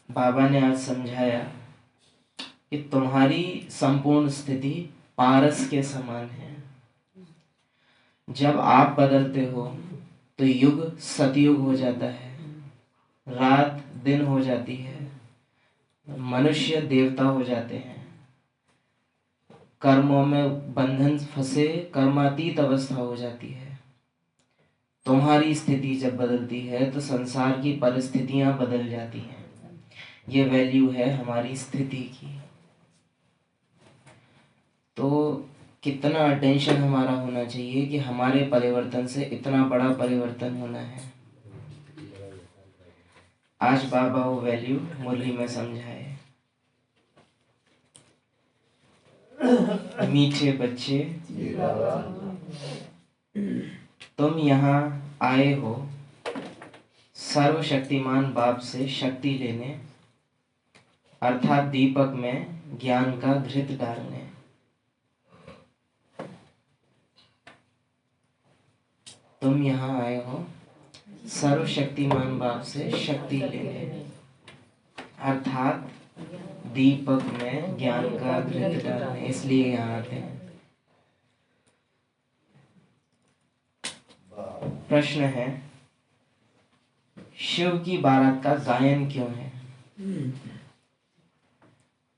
बाबा ने आज समझाया कि तुम्हारी संपूर्ण स्थिति पारस के समान है। जब आप बदलते हो तो युग सतयुग हो जाता है, रात दिन हो जाती है, मनुष्य देवता हो जाते हैं, कर्मों में बंधन फंसे कर्मातीत अवस्था हो जाती है। तुम्हारी स्थिति जब बदलती है तो संसार की परिस्थितियां बदल जाती हैं। ये वैल्यू है हमारी स्थिति की। तो कितना अटेंशन हमारा होना चाहिए कि हमारे परिवर्तन से इतना बड़ा परिवर्तन होना है। आज बाबा वो वैल्यू मुरली में समझाए। मीठे बच्चे, तुम यहाँ आए हो सर्वशक्तिमान बाप से शक्ति लेने, अर्थात दीपक में ज्ञान का घृत डालने। तुम यहाँ आए हो सर्वशक्तिमान बाप से शक्ति लेने, अर्थात दीपक में ज्ञान का घृत डालने, इसलिए यहाँ आते हैं। प्रश्न है, शिव की बारात का गायन क्यों है?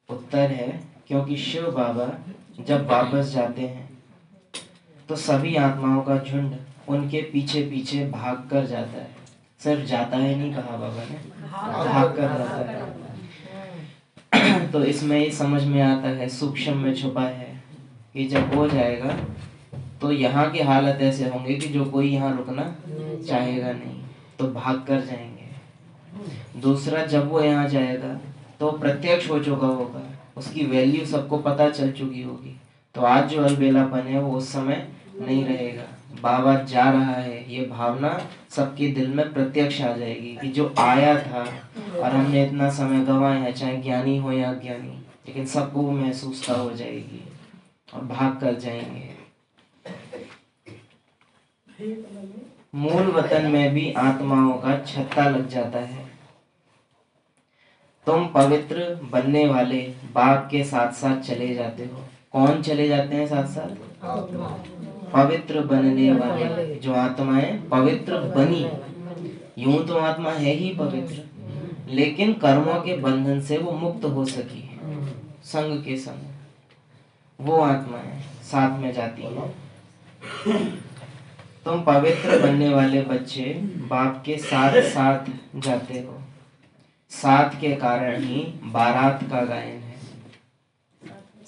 उत्तर है, क्योंकि शिव बाबा जब वापस जाते हैं तो सभी आत्माओं का झुंड उनके पीछे पीछे भाग कर जाता है। सिर्फ जाता है नहीं कहा बाबा ने, भाग कर जाता है। तो इसमें ये समझ में आता है, सूक्ष्म में छुपा है कि जब हो जाएगा तो यहाँ की हालत ऐसे होंगे कि जो कोई यहाँ रुकना चाहेगा नहीं, तो भाग कर जाएंगे। दूसरा, जब वो यहाँ जाएगा तो प्रत्यक्ष हो चुका होगा, उसकी वैल्यू सबको पता चल चुकी होगी। तो आज जो अलबेलापन है वो उस समय नहीं रहेगा। बाबा जा रहा है ये भावना सबके दिल में प्रत्यक्ष आ जाएगी कि जो आया था और हमने इतना समय गंवाया है, चाहे ज्ञानी हो या अज्ञानी, लेकिन सबको वो महसूसता हो जाएगी और भाग कर जाएंगे। मूल वतन में भी आत्माओं का छत्ता लग जाता है। तुम पवित्र बनने वाले बाप के साथ साथ चले जाते हो। कौन चले जाते हैं साथ साथ? पवित्र बनने वाले जो आत्माएं पवित्र बनी। यूं तो आत्मा है ही पवित्र, लेकिन कर्मों के बंधन से वो मुक्त हो सकी है संग के संग, वो आत्माएं साथ में जाती हैं। तुम पवित्र बनने वाले बच्चे बाप के साथ साथ जाते हो। साथ के कारण ही बारात का गायन है,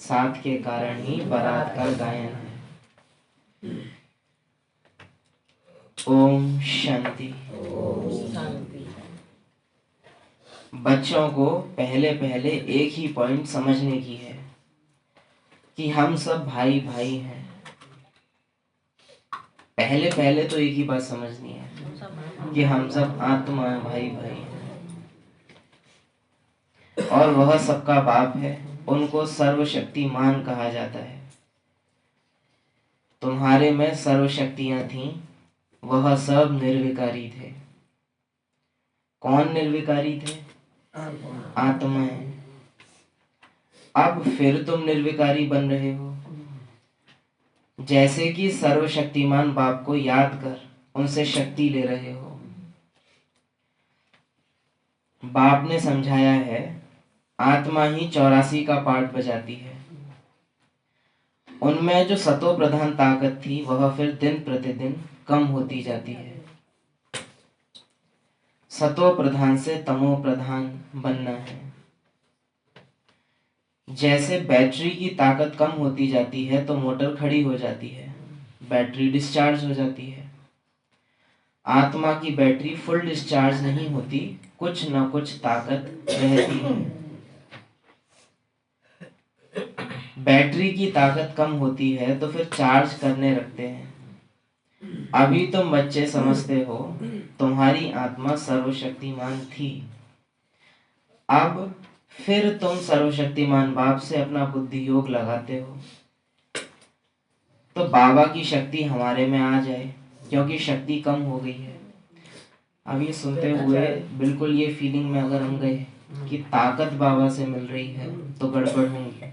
साथ के कारण ही बारात का गायन है। ओम शांति। बच्चों को पहले पहले एक ही पॉइंट समझने की है कि हम सब भाई भाई हैं। पहले पहले तो एक ही बात समझनी है कि हम सब आत्मा भाई भाई हैं और वह सबका बाप है। उनको सर्वशक्तिमान कहा जाता है। तुम्हारे में सर्वशक्तियां थीं, वह सब निर्विकारी थे। कौन निर्विकारी थे? आत्माएं। अब फिर तुम निर्विकारी बन रहे हो। जैसे कि सर्वशक्तिमान बाप को याद कर उनसे शक्ति ले रहे हो। बाप ने समझाया है, आत्मा ही 84 का पाठ बजाती है। उनमें जो सतो प्रधान ताकत थी वह फिर दिन प्रतिदिन कम होती जाती है। सतो प्रधान से तमो प्रधान बनना है। जैसे बैटरी की ताकत कम होती जाती है तो मोटर खड़ी हो जाती है, बैटरी डिस्चार्ज हो जाती है। आत्मा की बैटरी फुल डिस्चार्ज नहीं होती, कुछ न कुछ ताकत रहती है। बैटरी की ताकत कम होती है तो फिर चार्ज करने रखते हैं। अभी तुम बच्चे समझते हो तुम्हारी आत्मा सर्वशक्तिमान थी। अब फिर तुम सर्वशक्तिमान बाप से अपना बुद्धि योग लगाते हो तो बाबा की शक्ति हमारे में आ जाए, क्योंकि शक्ति कम हो गई है। अब ये सुनते हुए बिल्कुल ये फीलिंग में अगर हम गए कि ताकत बाबा से मिल रही है तो गड़बड़ होंगी।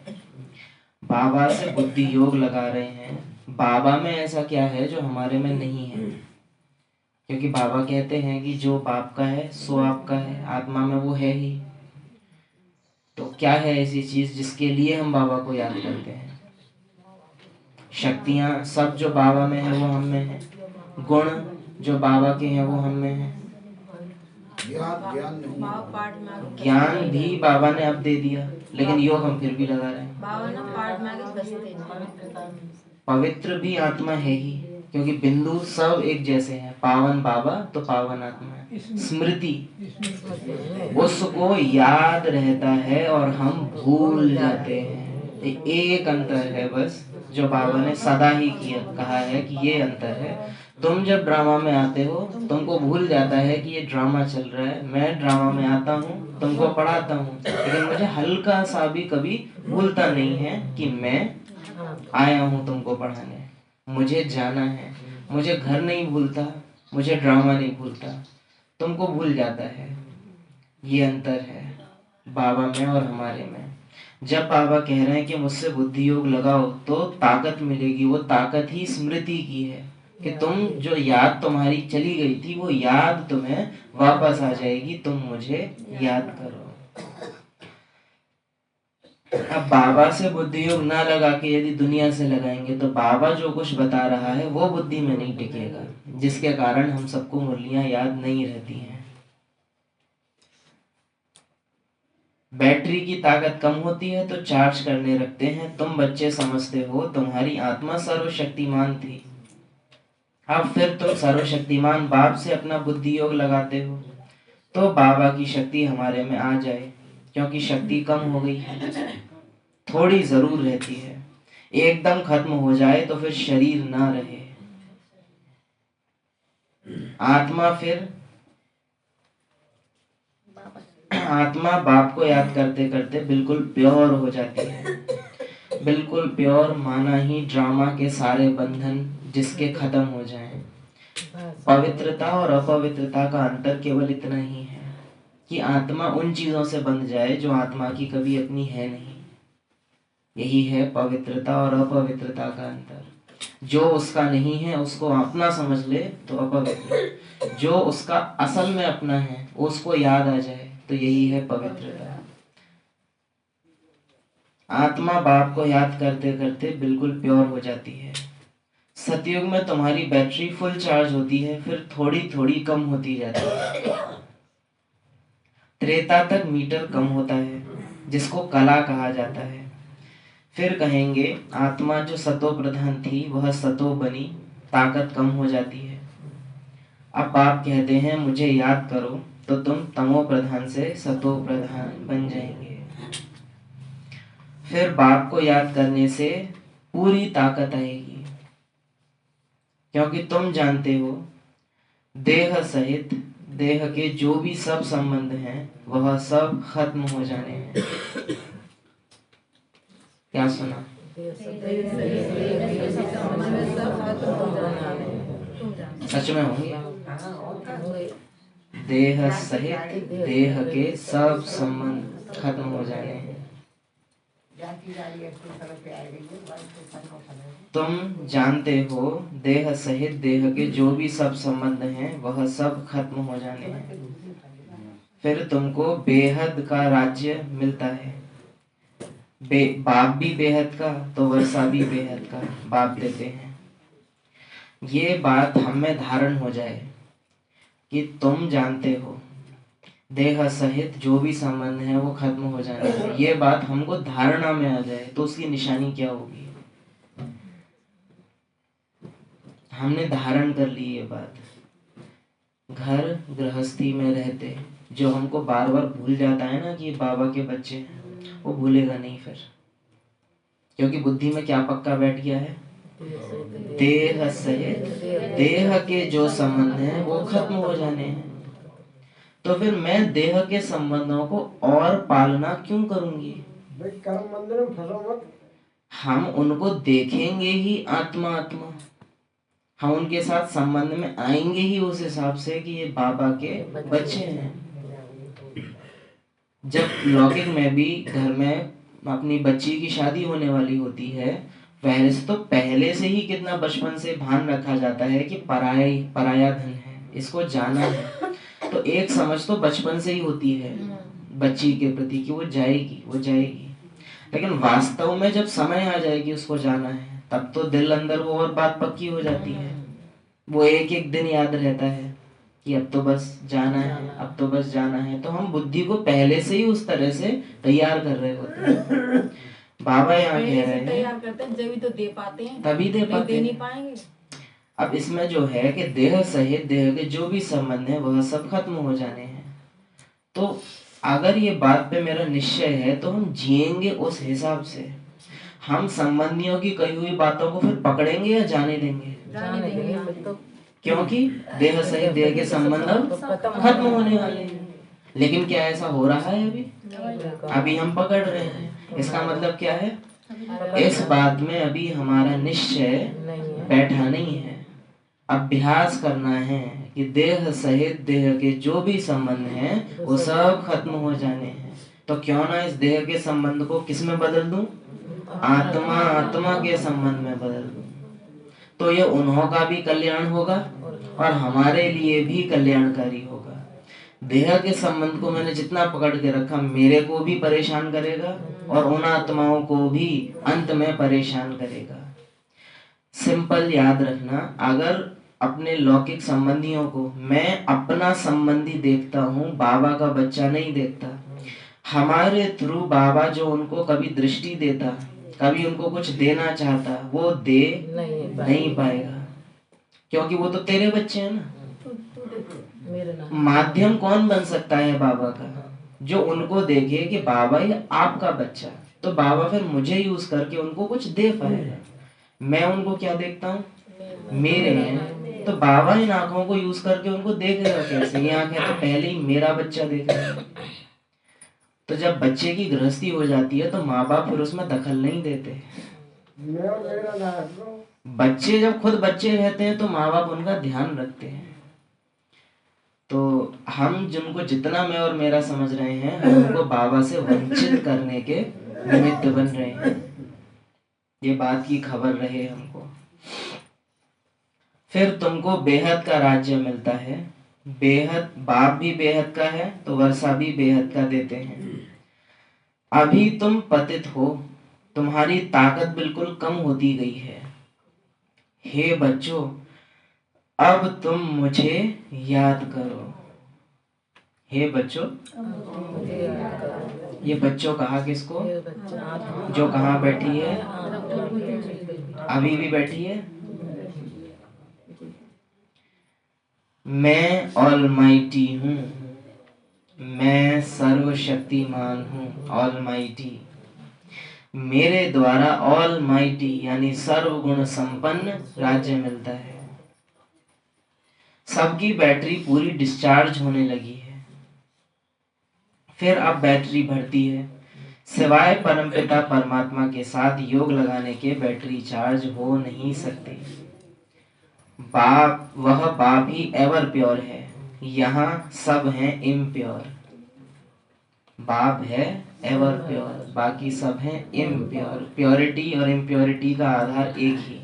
बाबा से बुद्धि योग लगा रहे हैं, बाबा में ऐसा क्या है जो हमारे में नहीं है? क्योंकि बाबा कहते हैं कि जो बाप का है सो आपका है, आत्मा में वो है ही। तो क्या है ऐसी चीज जिसके लिए हम बाबा को याद करते हैं? शक्तियां सब जो बाबा में है वो हम में है, गुण जो बाबा के हैं वो हम में है, ज्ञान भी बाबा ने अब दे दिया, लेकिन योग हम फिर भी लगा रहे हैं। पवित्र भी आत्मा है ही, क्योंकि बिंदु सब एक जैसे हैं। पावन बाबा तो पावन आत्मा है। स्मृति उसको याद रहता है और हम भूल जाते हैं। एक अंतर है बस, जो बाबा ने सदा ही किया कहा है कि ये अंतर है। तुम जब ड्रामा में आते हो तुमको भूल जाता है कि ये ड्रामा चल रहा है। मैं ड्रामा में आता हूँ, तुमको पढ़ाता हूँ, लेकिन मुझे हल्का सा भी कभी भूलता नहीं है कि मैं आया हूँ तुमको पढ़ाने, मुझे जाना है। मुझे घर नहीं भूलता, मुझे ड्रामा नहीं भूलता, तुमको भूल जाता है। ये अंतर है बाबा में और हमारे में। जब बाबा कह रहे हैं कि मुझसे बुद्धि योग लगाओ तो ताकत मिलेगी, वो ताकत ही स्मृति की है कि तुम जो याद तुम्हारी चली गई थी वो याद तुम्हें वापस आ जाएगी, तुम मुझे याद करो। अब बाबा से बुद्धि योग ना लगा के यदि दुनिया से लगाएंगे तो बाबा जो कुछ बता रहा है वो बुद्धि में नहीं टिकेगा, जिसके कारण हम सबको मुरलियां याद नहीं रहती हैं। बैटरी की ताकत कम होती है तो चार्ज करने रखते हैं। तुम बच्चे समझते हो तुम्हारी आत्मा सर्वशक्तिमान थी, अब फिर तुम सर्वशक्तिमान बाप से अपना बुद्धि योग लगाते हो तो बाबा की शक्ति हमारे में आ जाए, क्योंकि शक्ति कम हो गई है, थोड़ी जरूर रहती है। एकदम खत्म हो जाए तो फिर शरीर ना रहे, आत्मा फिर आत्मा बाप को याद करते करते बिल्कुल प्योर हो जाती है। बिल्कुल प्योर माना ही ड्रामा के सारे बंधन जिसके खत्म हो जाएं। पवित्रता और अपवित्रता का अंतर केवल इतना ही है कि आत्मा उन चीजों से बंध जाए जो आत्मा की कभी अपनी है नहीं। यही है पवित्रता और अपवित्रता का अंतर। जो उसका नहीं है उसको अपना समझ ले तो अपवित्र, जो उसका असल में अपना है उसको याद आ जाए तो यही है पवित्रता। आत्मा बाप को याद करते करते बिल्कुल प्योर हो जाती है। सतयुग में तुम्हारी बैटरी फुल चार्ज होती है, फिर थोड़ी थोड़ी कम होती जाती है। त्रेता तक मीटर कम होता है, जिसको कला कहा जाता है। फिर कहेंगे आत्मा जो सतो प्रधान थी वह सतो बनी, ताकत कम हो जाती है। अब बाप कहते हैं मुझे याद करो तो तुम तमो प्रधान से सतो प्रधान बन जाएंगे। फिर बाप को याद करने से पूरी ताकत आएगी, क्योंकि तुम जानते हो देह सहित देह के जो भी सब संबंध हैं वह सब खत्म हो जाने हैं। क्या सुना? सच में होंगे। देह सहित देह के सब संबंध खत्म हो जाने हैं। तुम जानते हो देह सहित देह के जो भी सब संबंध हैं वह सब खत्म हो जाने हैं। फिर तुमको बेहद का राज्य मिलता है। बाप भी बेहद का तो वर्षा भी बेहद का बाप देते हैं। ये बात हमें धारण हो जाए कि तुम जानते हो देह सहित जो भी संबंध है वो खत्म हो जाने हैं। ये बात हमको धारणा में आ जाए तो उसकी निशानी क्या होगी? हमने धारण कर ली ये बात। घर गृहस्थी में रहते जो हमको बार बार भूल जाता है ना कि बाबा के बच्चे हैं, वो भूलेगा नहीं फिर, क्योंकि बुद्धि में क्या पक्का बैठ गया है? देह सहित देह के जो संबंध हैं वो खत्म हो जाने हैं। तो फिर मैं देह के संबंधों को और पालना क्यों करूंगी? हम उनको देखेंगे ही आत्मा आत्मा, हम उनके साथ संबंध में आएंगे ही उस हिसाब से कि ये बाबा के बच्चे हैं। जब लौकिक में भी घर में अपनी बच्ची की शादी होने वाली होती है, पहले से ही कितना बचपन से भान रखा जाता है कि पराया धन है, इसको जाना है। तो एक समझ तो बचपन से ही होती है बच्ची के प्रति कि वो जाएगी। लेकिन वास्तव में जब समय आ जाएगी उसको जाना है, तब तो दिल अंदर वो और बात पक्की हो जाती है। वो एक एक दिन याद रहता है कि अब तो बस जाना है, अब तो बस जाना है। तो हम बुद्धि को पहले से ही उस तरह से तैयार कर रहे होते हैं। बाबा यहाँ कह रहे हैं तैयार करते हैं, जब तो दे पाते हैं, तभी दे पाते दे नहीं हैं। पाएंगे। अब इसमें जो है कि देह सहित देह के जो भी संबंध है वह सब खत्म हो जाने हैं। तो अगर ये बात पे मेरा निश्चय है तो हम जिएंगे उस हिसाब से। हम संबंधियों की कही हुई बातों को फिर पकड़ेंगे या जाने देंगे? जाने देंगे। क्योंकि देह सहित देह के संबंध अब खत्म होने वाले हैं। लेकिन क्या ऐसा हो रहा है? अभी हम पकड़ रहे हैं। इसका मतलब क्या है? इस बात में अभी हमारा निश्चय बैठा नहीं है। अभ्यास करना है कि देह सहित देह के जो भी संबंध हैं वो सब खत्म हो जाने हैं। तो क्यों ना इस देह के संबंध को किस में बदल दूं? आत्मा के संबंध में बदल दूं। तो ये उन्हों का भी कल्याण होगा और हमारे लिए भी कल्याणकारी होगा। देह के संबंध को मैंने जितना पकड़ के रखा, मेरे को भी परेशान करेगा और उन आत्माओं को भी अंत में परेशान करेगा। सिंपल याद रखना, अगर अपने लौकिक संबंधियों को मैं अपना संबंधी देखता हूँ, बाबा का बच्चा नहीं देखता। हमारे थ्रू बाबा जो उनको कभी दृष्टि देता, कभी उनको कुछ देना चाहता, वो दे नहीं पाएगा, क्योंकि वो तो तेरे बच्चे हैं ना। माध्यम कौन बन सकता है बाबा का? जो उनको देखे कि बाबा ये आपका बच्चा, तो बाबा फिर मुझे यूज करके उनको कुछ दे पाएगा। मैं उनको क्या देखता हूँ? मेरे हैं। तो बाबा इन आंखों को यूज करके उनको देखेगा कैसे? ये आंखें तो पहले ही मेरा बच्चा देख रहे हैं। तो जब बच्चे की गृहस्थी हो जाती है तो माँ बाप फिर उसमें दखल नहीं देते। बच्चे जब खुद बच्चे रहते हैं तो माँ बाप उनका ध्यान रखते हैं। तो हम जिनको जितना मैं और मेरा समझ रहे हैं, हम उनको बाबा से वंचित करने के निमित्त बन रहे हैं। ये बात की खबर रहे हमको। फिर तुमको बेहद का राज्य मिलता है। बेहद, बाप भी बेहद का है तो वर्षा भी बेहद का देते हैं। अभी तुम पतित हो, तुम्हारी ताकत बिल्कुल कम होती गई है। हे बच्चों, अब तुम मुझे याद करो। हे बच्चों, ये बच्चों कहा किसको? जो कहाँ बैठी है? अभी भी बैठी है। मैं ऑलमाइटी हूँ, मैं सर्वशक्तिमान हूँ। ऑलमाइटी, मेरे द्वारा ऑलमाइटी यानी सर्वगुण संपन्न राज्य मिलता है। सबकी बैटरी पूरी डिस्चार्ज होने लगी है। फिर अब बैटरी बढ़ती है। सिवाय परमपिता परमात्मा के साथ योग लगाने के बैटरी चार्ज हो नहीं सकती। बाप, वह बाप ही एवर प्योर है। यहाँ सब हैं इम्प्योर। बाप है एवर प्योर, बाकी सब हैं इम्प्योर। प्योरिटी और इम्प्योरिटी का आधार एक ही।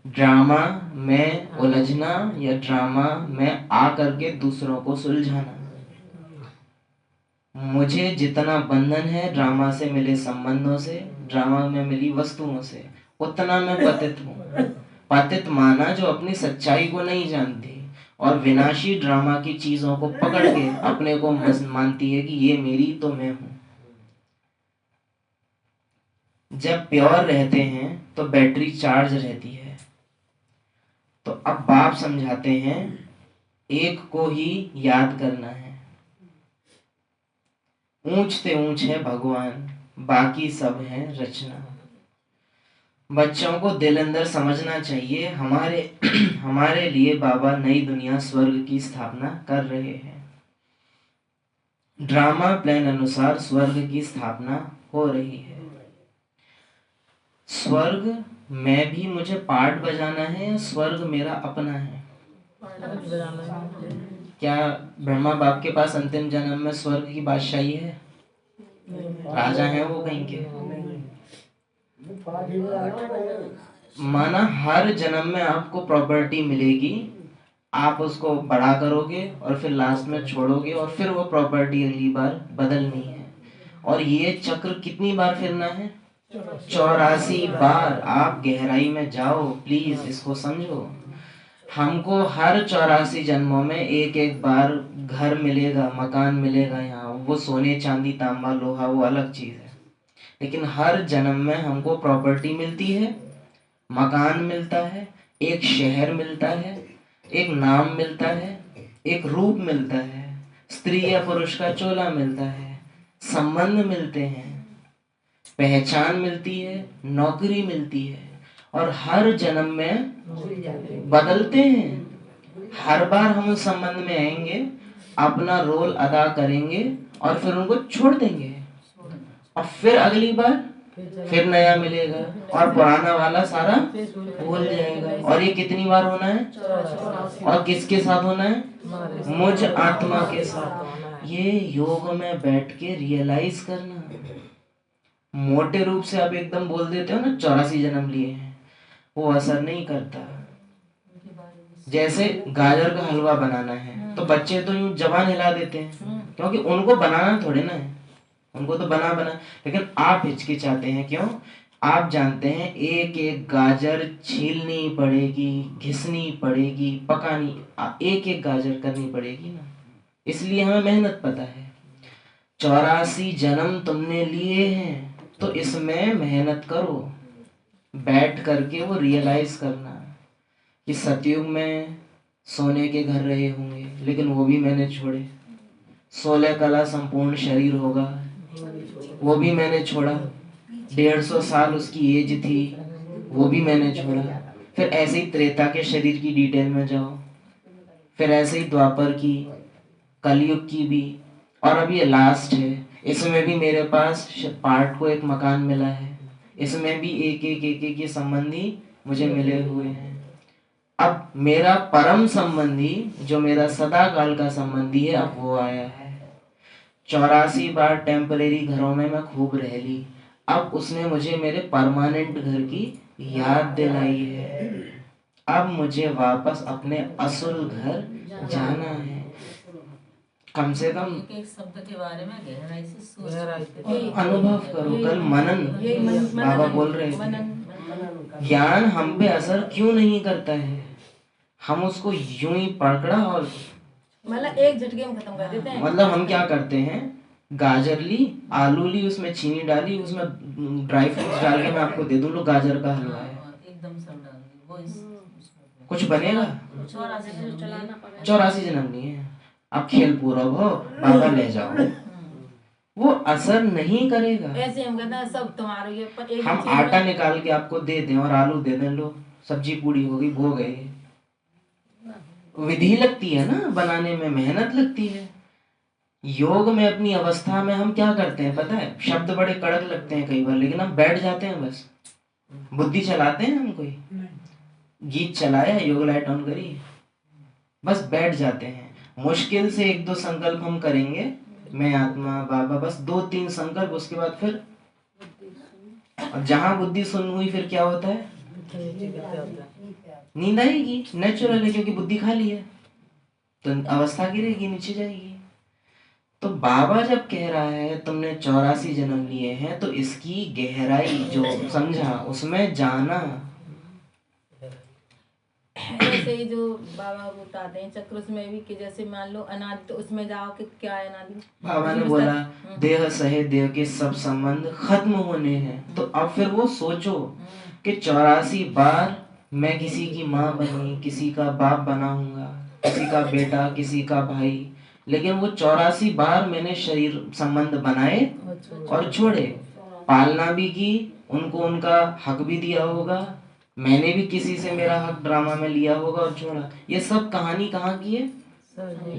ड्रामा में उलझना या ड्रामा में आकर के दूसरों को सुलझाना। मुझे जितना बंधन है ड्रामा से मिले संबंधों से, ड्रामा में मिली वस्तुओं से, उतना मैं पतित हूँ। पतित माना जो अपनी सच्चाई को नहीं जानती और विनाशी ड्रामा की चीजों को पकड़ के अपने को मानती है कि ये मेरी तो मैं हूँ। जब प्योर रहते हैं तो बैटरी चार्ज रहती है। तो अब बाप समझाते हैं, एक को ही याद करना है। ऊंच से ऊंच है भगवान, बाकी सब है रचना। बच्चों को दिल अंदर समझना चाहिए, हमारे लिए बाबा नई दुनिया स्वर्ग की स्थापना कर रहे हैं। ड्रामा प्लान अनुसार स्वर्ग की स्थापना हो रही है। स्वर्ग में भी मुझे पार्ट बजाना है या स्वर्ग मेरा अपना है? क्या ब्रह्मा बाप के पास अंतिम जन्म में स्वर्ग की बादशाही है? राजा हैं वो कहीं के? माना हर जन्म में आपको प्रॉपर्टी मिलेगी, आप उसको बड़ा करोगे और फिर लास्ट में छोड़ोगे और फिर वो प्रॉपर्टी अगली बार बदलनी है। और ये चक्र कितनी बार फिरना है? 84 बार। आप गहराई में जाओ प्लीज, इसको समझो। हमको हर 84 जन्मों में एक एक बार घर मिलेगा, मकान मिलेगा। यहाँ वो सोने चांदी तांबा लोहा वो अलग चीज है, लेकिन हर जन्म में हमको प्रॉपर्टी मिलती है, मकान मिलता है, एक शहर मिलता है, एक नाम मिलता है, एक रूप मिलता है, स्त्री या पुरुष का चोला मिलता है, संबंध मिलते हैं, पहचान मिलती है, नौकरी मिलती है। और हर जन्म में बदलते हैं। हर बार हम उस संबंध में आएंगे, अपना रोल अदा करेंगे और फिर उनको छोड़ देंगे, और फिर अगली बार फिर नया मिलेगा और पुराना वाला सारा भूल जाएगा। और ये कितनी बार होना है? और किसके साथ होना है? मुझ आत्मा के साथ। ये योग में बैठ के रियलाइज करना। मोटे रूप से आप एकदम बोल देते हो ना 84 जन्म लिए हैं, वो असर नहीं करता। जैसे गाजर का हलवा बनाना है तो बच्चे तो यूं जबान हिला देते हैं, क्योंकि उनको बनाना थोड़े ना है, उनको तो बना। लेकिन आप हिचकिचाते हैं क्यों? आप जानते हैं एक एक गाजर छीलनी पड़ेगी, घिसनी पड़ेगी, पकानी, एक एक गाजर करनी पड़ेगी ना, इसलिए हमें मेहनत पता है। 84 जन्म तुमने लिए हैं तो इसमें मेहनत करो, बैठ करके वो रियलाइज करना कि सतयुग में सोने के घर रहे होंगे, लेकिन वो भी मैंने छोड़े। 16 कला संपूर्ण शरीर होगा, वो भी मैंने छोड़ा। 150 साल उसकी एज थी, वो भी मैंने छोड़ा। फिर ऐसे ही त्रेता के शरीर की डिटेल में जाओ, फिर ऐसे ही द्वापर की, कलयुग की भी, और अब ये लास्ट है, इसमें भी मेरे पास पार्ट को एक मकान मिला है, इसमें भी एक ये संबंधी मुझे मिले हुए हैं। अब मेरा परम संबंधी जो मेरा सदा काल का संबंधी है, अब वो आया है। 84 बार टेम्परेरी घरों में मैं खूब रह ली, अब उसने मुझे मेरे परमानेंट घर की याद दिलाई है। अब मुझे वापस अपने असल घर जाना है। कम से कम एक शब्द के बारे में गहराई से सोचो, अनुभव करो। कल मनन बाबा बोल रहे थे, ज्ञान हम पे असर क्यों नहीं करता है? हम उसको यूं ही पकड़ा और मतलब एक झटके में खत्म कर देते हैं। मतलब हम क्या करते हैं, गाजर ली, आलू ली, उसमें चीनी डाली, उसमें ड्राई फ्रूट्स डाल के मैं आपको दे दूं, लो गाजर का हलवा है, एकदम सब डाल दी वो कुछ बनेगा? 84 जन्म नहीं है। अब खेल पूरा हो, बाबा ले जाओ, वो असर नहीं करेगा। ऐसे हम कहते हैं सब तुम्हारे ये, पर एक हम चीज आटा में- निकाल के आपको दे दें और आलू दे दें, लो सब्जी पूरी होगी, भो गए। विधि लगती है ना बनाने में, मेहनत लगती है। योग में अपनी अवस्था में हम क्या करते हैं पता है? शब्द बड़े कड़क लगते हैं कई बार, लेकिन हम बैठ जाते हैं, बस बुद्धि चलाते हैं हम, कोई गीत चलाया, योग लाइट ऑन करी, बस बैठ जाते हैं। मुश्किल से 1-2 संकल्प हम करेंगे, मैं आत्मा बाबा, बस 2-3 संकल्प, उसके बाद फिर और जहां बुद्धि सुन हुई फिर क्या होता है? नींद आएगी, नेचुरल है, क्योंकि बुद्धि खाली है, तो अवस्था गिरेगी, नीचे जाएगी। तो बाबा जब कह रहा है तुमने 84 जन्म लिए हैं, तो इसकी गहराई जो समझा उसमें जाना। जैसे ही जो बाबा बताते हैं चक्र उसमें भी कि जैसे मान लो अनादि, तो उसमें जाओ कि क्या है अनादि। बाबा ने बोला देह सहे देह के सब संबंध खत्म होने हैं, तो अब फिर वो सोचो कि 84 बार मैं किसी की माँ बनी, किसी का बाप बनाऊंगा, किसी का बेटा, किसी का भाई, लेकिन वो 84 बार मैंने शरीर संबंध बनाए और छोड़े। पालना भी की, उनको उनका हक भी दिया होगा, मैंने भी किसी से मेरा हक ड्रामा में लिया होगा और छोड़ा। ये सब कहानी कहाँ की है?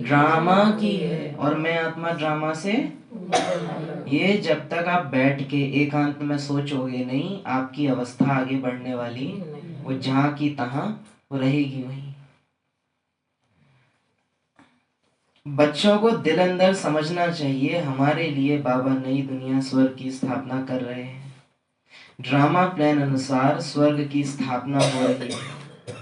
ड्रामा की है। और मैं आत्मा ड्रामा से, ये जब तक आप बैठ के एकांत में सोचोगे नहीं, आपकी अवस्था आगे बढ़ने वाली, वो जहाँ की तहाँ वो रहेगी वहीं। बच्चों को दिल अंदर समझना चाहिए, हमारे लिए बाबा नई दुनिया स्वर्ग की स्थापना कर रहे हैं। ड्रामा प्लान अनुसार स्वर्ग की स्थापना हो रही है।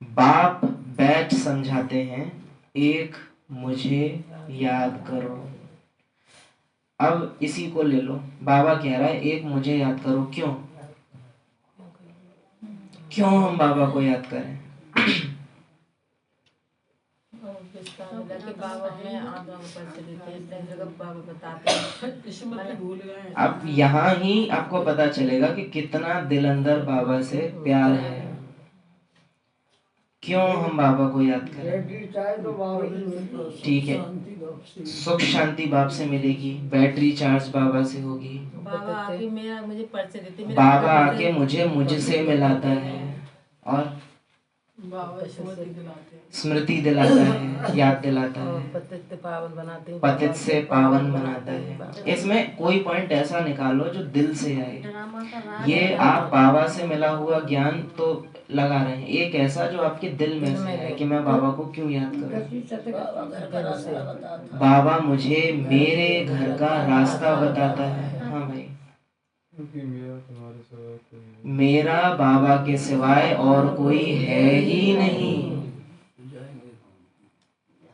बाप बैठ समझाते हैं, एक मुझे याद करो। अब इसी को ले लो, बाबा कह रहा है एक मुझे याद करो। क्यों क्यों हम बाबा को याद करें? बाबा हमें आत्मा को परिचय देते हैं, इतने जगह बाबा बताते हैं। अब यहाँ ही आपको पता चलेगा कि कितना दिल अंदर बाबा से प्यार है। क्यों हम बाबा को याद करें? ठीक है, सुख शांति बाप से मिलेगी, बैटरी चार्ज बाबा से होगी, बाबा आके मेरा मुझे परिचय देते, बाबा आके मुझसे मिलाता है और स्मृति दिलाता है, याद दिलाता है, पतित से पावन बनाता है। इसमें कोई पॉइंट ऐसा निकालो जो दिल से आए। ये आप बाबा से मिला हुआ ज्ञान तो लगा रहे हैं, एक ऐसा जो आपके दिल में से है कि मैं बाबा को क्यों याद करूं। बाबा मुझे मेरे घर का रास्ता बताता है। हाँ भाई, मेरा बाबा के सिवाय और कोई है ही नहीं।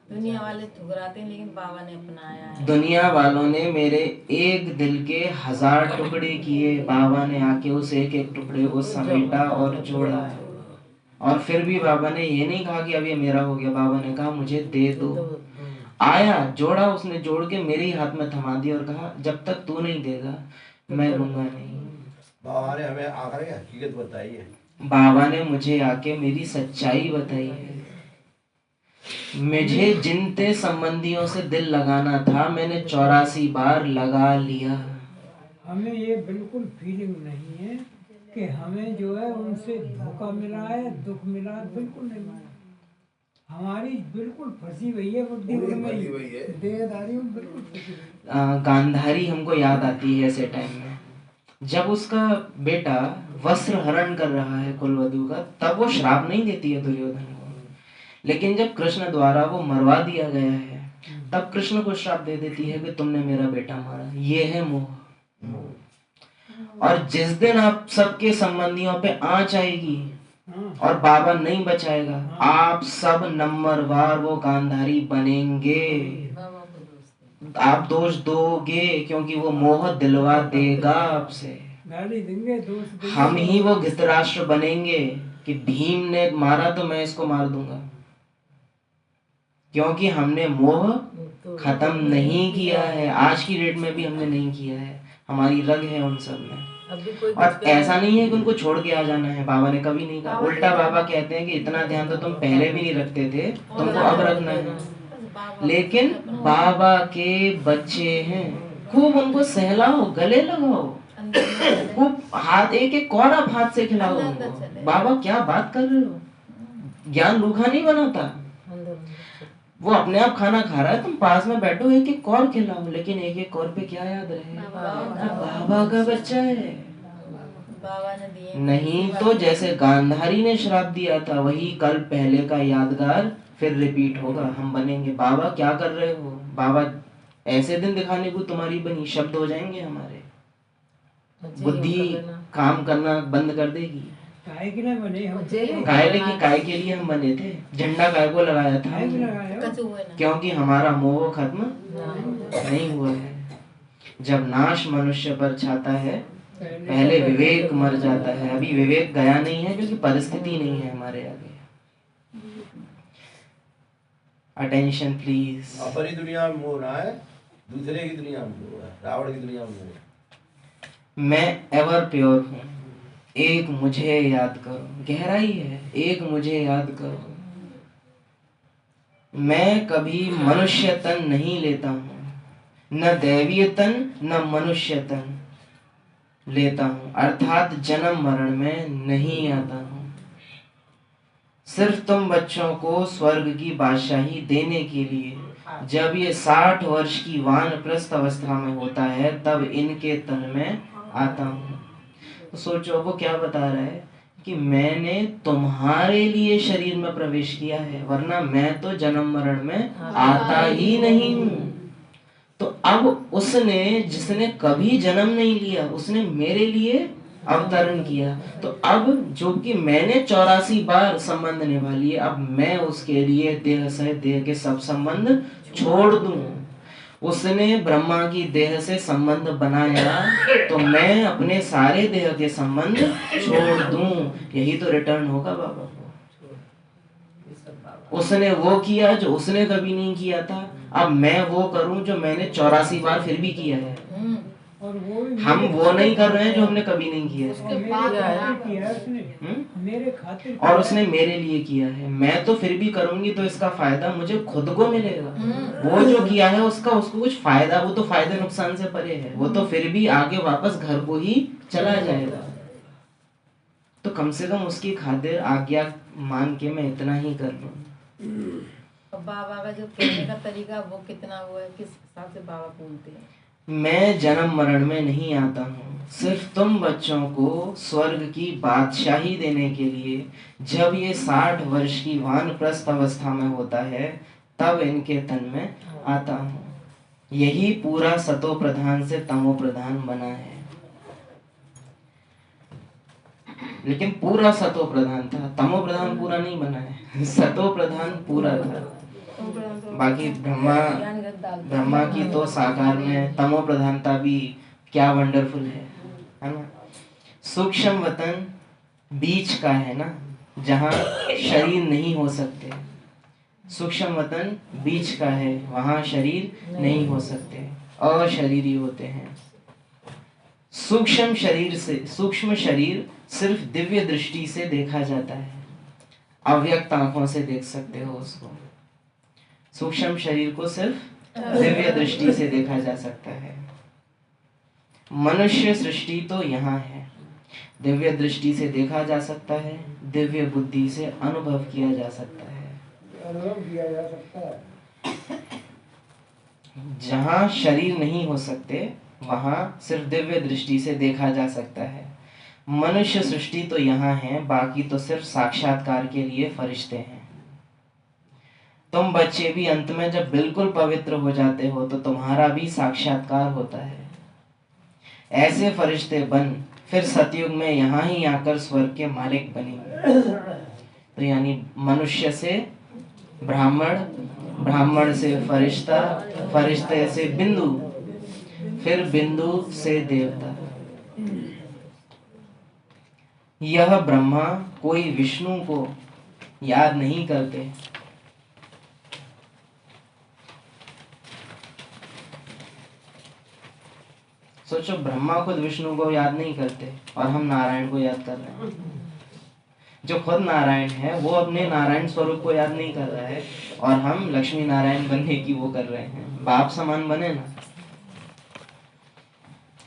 दुनिया वाले ठुकराते हैं लेकिन बाबा ने अपनाया है। दुनिया वालों ने मेरे एक दिल के 1000 टुकड़े किए, बाबा ने आके उस एक एक टुकड़े को समेटा और जोड़ा है। और फिर भी बाबा ने ये नहीं कहा कि अब ये मेरा हो गया, बाबा ने कहा मुझे दे दो। आया, जोड़ा, उसने जोड़ के मेरे ही हाथ में थमा दिया और कहा जब तक तू नहीं देगा मैं लूंगा नहीं। बाबा ने हमें आकर के हकीकत बताई है। बाबा ने मुझे आके मेरी सच्चाई बताई है। मुझे जिनते संबंधियों से दिल लगाना था मैंने 84 बार लगा लिया। हमें ये बिल्कुल फीलिंग नहीं है कि हमें जो है उनसे धोखा मिला है, दुख मिला है, बिल्कुल नहीं मिला। हमारी बिल्कुल फंसी हुई है बुद्धि में, देहधारी में बिल्कुल फंसी हुई है। गांधारी हमको याद आती है ऐसे टाइम में, जब उसका बेटा वस्त्र हरण कर रहा है कुलवधु का, तब वो श्राप नहीं देती है दुर्योधन को। लेकिन जब कृष्ण द्वारा वो मरवा दिया गया है, तब कृष्ण को श्राप दे देती है कि तुमने मेरा बेटा मारा। ये है मोह। और जिस दिन आप सबके संबंधियों पे आंच आएगी और बाबा नहीं बचाएगा, आप सब नंबरवार वो गांधारी बनेंगे। आप दोष दोगे क्योंकि वो मोह दिलवा देगा आपसे। गाली देंगे, दोष देंगे। हम ही वो धृतराष्ट्र बनेंगे कि भीम ने मारा तो मैं इसको मार दूंगा, क्योंकि हमने मोह खत्म नहीं किया है। आज की डेट में भी हमने नहीं किया है, हमारी रग है उन सब में। और ऐसा नहीं है कि उनको छोड़ के आ जाना है, बाबा ने कभी नहीं कहा। उल्टा बाबा कहते हैं कि इतना ध्यान तो तुम पहले भी नहीं रखते थे, तुमको अब रखना है। लेकिन बाबा के बच्चे हैं, खूब उनको सहलाओ, गले लगाओ, खूब हाथ एक एक कौड़ा हाथ से खिलाओ उनको। बाबा क्या बात कर रहे हो, ज्ञान रूखा नहीं बनाता। वो अपने आप खाना खा रहा है, तुम पास में बैठो, एक एक कौर खिलाओ, लेकिन एक एक कौर पे क्या याद रहे, बाबा का बच्चा है। बाबा ने दिए नहीं तो जैसे गांधारी ने श्राप दिया था, वही कल पहले का यादगार फिर रिपीट होगा। हम बनेंगे, बाबा क्या कर रहे हो, बाबा ऐसे दिन दिखाने को तुम्हारी बनी, शब्द हो जाएंगे हमारे, बुद्धि काम करना बंद कर देगी। काहे के लिए बने हम? काय के लिए हम बने थे, झंडा काय को लगाया था, काहे के लगाया? कचू हुए ना। क्योंकि हमारा मोह खत्म नहीं हुआ है। जब नाश मनुष्य पर छाता है, पहले विवेक मर जाता है। अभी विवेक गया नहीं है क्योंकि परिस्थिति नहीं है हमारे आगे। Attention please. अपनी दुनिया में मोह ना है, दूसरे की दुनिया में मोह है, रावण की दुनिया में मोह है। मैं एवर प्योर हूँ, एक मुझे याद करो। गहराई है, एक मुझे याद करो। मैं कभी मनुष्य तन नहीं लेता हूँ, न दैवीय तन न मनुष्य तन लेता हूँ, अर्थात जन्म मरण में नहीं आता हूँ। सिर्फ तुम बच्चों को स्वर्ग की बादशाही देने के लिए, जब ये 60 वर्ष की वानप्रस्थ अवस्था में होता है, तब इनके तन में आता हूँ। तो सोचो वो क्या बता रहा है कि मैंने तुम्हारे लिए शरीर में प्रवेश किया है, वरना मैं तो जन्म मरण में आता ही नहीं हूं। तो अब उसने, जिसने कभी जन्म नहीं लिया, उसने मेरे लिए अवतरण किया। तो अब जो कि मैंने 84 बार संबंध निभा लिए, अब मैं उसके लिए देह सहित देह के सब संबंध छोड़ दूं। उसने ब्रह्मा की देह से संबंध बनाया, तो मैं अपने सारे देह के संबंध छोड़ दूं। यही तो रिटर्न होगा बाबा को। उसने वो किया जो उसने कभी नहीं किया था, अब मैं वो करूं जो मैंने 84 बार फिर भी किया है। और वो भी हम वो नहीं कर रहे हैं जो हमने कभी नहीं किया है। उसके बाद किया है उसने, मेरे खातिर और उसने मेरे लिए किया है। मैं तो फिर भी करूंगी तो इसका फायदा मुझे खुद को मिलेगा। वो जो किया है उसका, उसको कुछ फायदा, वो तो फायदे नुकसान से परे है। वो तो फिर भी आगे वापस घर को ही चला जाएगा। तो कम से कम उसकी खातिर आज्ञा मान के मैं इतना ही कर लूं। बाबा का जो कहने का तरीका वो कितना वो है, किस हिसाब से बाबा बोलते हैं। मैं जन्म मरण में नहीं आता हूँ, सिर्फ तुम बच्चों को स्वर्ग की बादशाही देने के लिए। जब ये 60 वर्ष की वानप्रस्थ अवस्था में होता है, तब इनके तन में आता हूँ। यही पूरा सतो प्रधान से तमो प्रधान बना है। लेकिन पूरा सतो प्रधान था, तमो प्रधान पूरा नहीं बना है। सतो प्रधान पूरा था। बाकी ब्रह्मा की तो साकार में तमो प्रधानता भी क्या वंडरफुल है ना। सूक्ष्म वतन बीच का है ना, जहाँ शरीर नहीं हो सकते। सूक्ष्म वतन बीच का है, वहाँ शरीर नहीं हो सकते, अशरीरी होते हैं। सूक्ष्म शरीर सिर्फ दिव्य दृष्टि से देखा जाता है, अव्यक्त आंखों से देख सकते हो उसको। सूक्ष्म शरीर को सिर्फ दिव्य दृष्टि से देखा जा सकता है। मनुष्य सृष्टि तो यहाँ है, दिव्य दृष्टि से देखा जा सकता है, दिव्य बुद्धि से अनुभव किया जा सकता है। जहाँ शरीर नहीं हो सकते, वहाँ सिर्फ दिव्य दृष्टि से देखा जा सकता है। मनुष्य सृष्टि तो यहाँ है, बाकी तो सिर्फ साक्षात्कार के लिए फरिश्ते हैं। तुम बच्चे भी अंत में जब बिल्कुल पवित्र हो जाते हो, तो तुम्हारा भी साक्षात्कार होता है। ऐसे फरिश्ते बन फिर सतयुग में यहाँ ही आकर स्वर्ग के मालिक बनेंगे। तो यानी मनुष्य से ब्राह्मण, ब्राह्मण से फरिश्ता, फरिश्ते से बिंदु, फिर बिंदु से देवता। यह ब्रह्मा कोई विष्णु को याद नहीं करते। सोचो, ब्रह्मा खुद विष्णु को याद नहीं करते और हम नारायण को याद कर रहे हैं। जो खुद नारायण है वो अपने नारायण स्वरूप को याद नहीं कर रहा है, और हम लक्ष्मी नारायण बनने की वो कर रहे हैं। बाप समान बने ना।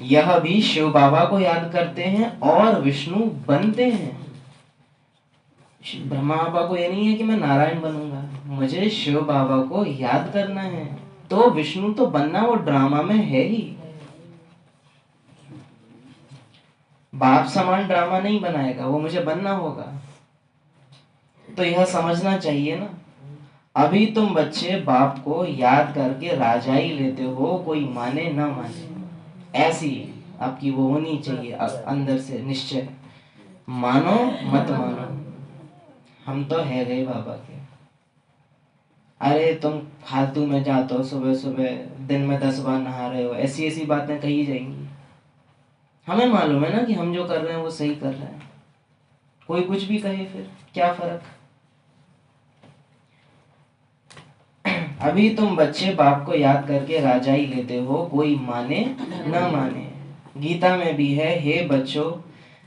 यह भी शिव बाबा को याद करते हैं और विष्णु बनते हैं। ब्रह्मा बाबा को ये नहीं है कि मैं नारायण बनूंगा, मुझे शिव बाबा को याद करना है। तो विष्णु तो बनना वो ड्रामा में है ही। बाप समान ड्रामा नहीं बनाएगा, वो मुझे बनना होगा। तो यह समझना चाहिए ना। अभी तुम बच्चे बाप को याद करके राजाई लेते हो, कोई माने ना माने, ऐसी आपकी वो होनी चाहिए अंदर से निश्चय। मानो मत मानो, हम तो है गए बाबा के। अरे तुम फालतू में जाते हो, सुबह सुबह दिन में 10 बार नहा रहे हो, ऐसी ऐसी बातें कही जाएंगी। हमें मालूम है ना कि हम जो कर रहे हैं वो सही कर रहे हैं। कोई कुछ भी कहे फिर क्या फर्क। अभी तुम बच्चे बाप को याद करके राजाई लेते हो, कोई माने न माने। गीता में भी है, हे बच्चों,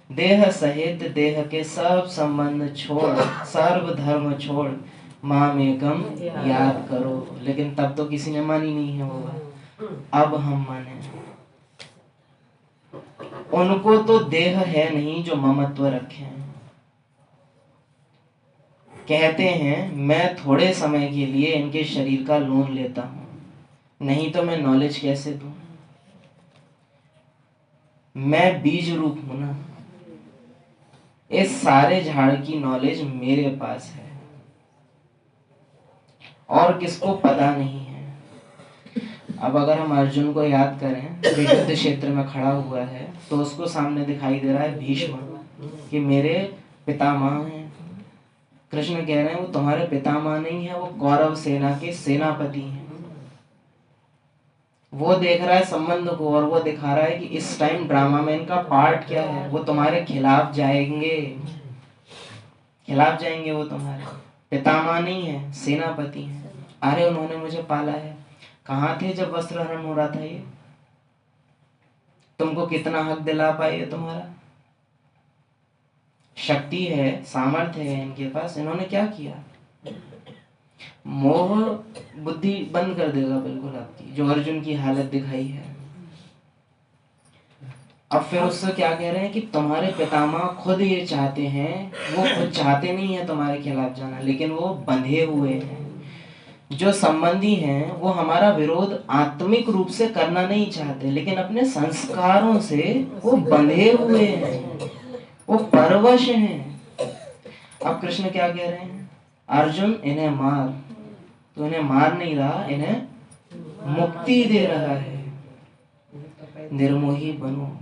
देह सहित देह के सब संबंध छोड़, सर्व धर्म छोड़, मामेकम याद करो। लेकिन तब तो किसी ने मानी नहीं है वो बात। अब हम माने। उनको तो देह है नहीं जो ममत्व रखे हैं। कहते हैं मैं थोड़े समय के लिए इनके शरीर का लोन लेता हूं, नहीं तो मैं नॉलेज कैसे दूं। मैं बीज रूप हूं ना। इस सारे झाड़ की नॉलेज मेरे पास है और किसको पता नहीं है। अब अगर हम अर्जुन को याद करें, जो युद्ध क्षेत्र में खड़ा हुआ है, तो उसको सामने दिखाई दे रहा है भीष्म कि मेरे पितामह हैं। कृष्ण कह रहे हैं वो तुम्हारे पितामह नहीं है, वो कौरव सेना के सेनापति हैं। वो देख रहा है संबंध को और वो दिखा रहा है कि इस टाइम ड्रामा में इनका पार्ट क्या है। वो तुम्हारे खिलाफ जाएंगे, खिलाफ जाएंगे। वो तुम्हारे पितामह नहीं है, सेनापति हैं। अरे उन्होंने मुझे पाला है। कहाँ थे जब वस्त्र हरण हो रहा था? ये तुमको कितना हक दिला पाए? तुम्हारा शक्ति है, सामर्थ्य है इनके पास। इन्होंने क्या किया? मोह बुद्धि बंद कर देगा बिल्कुल आपकी, जो अर्जुन की हालत दिखाई है। अब फिर उससे क्या कह रहे हैं कि तुम्हारे पितामह खुद ये चाहते हैं, वो खुद चाहते नहीं है तुम्हारे खिलाफ जाना, लेकिन वो बंधे हुए हैं। जो संबंधी हैं वो हमारा विरोध आत्मिक रूप से करना नहीं चाहते, लेकिन अपने संस्कारों से वो बंधे हुए हैं, वो परवश हैं। अब कृष्ण क्या कह रहे हैं? अर्जुन इन्हें मार। तो इन्हें मार नहीं रहा, इन्हें मुक्ति दे रहा है। निर्मोही बनो।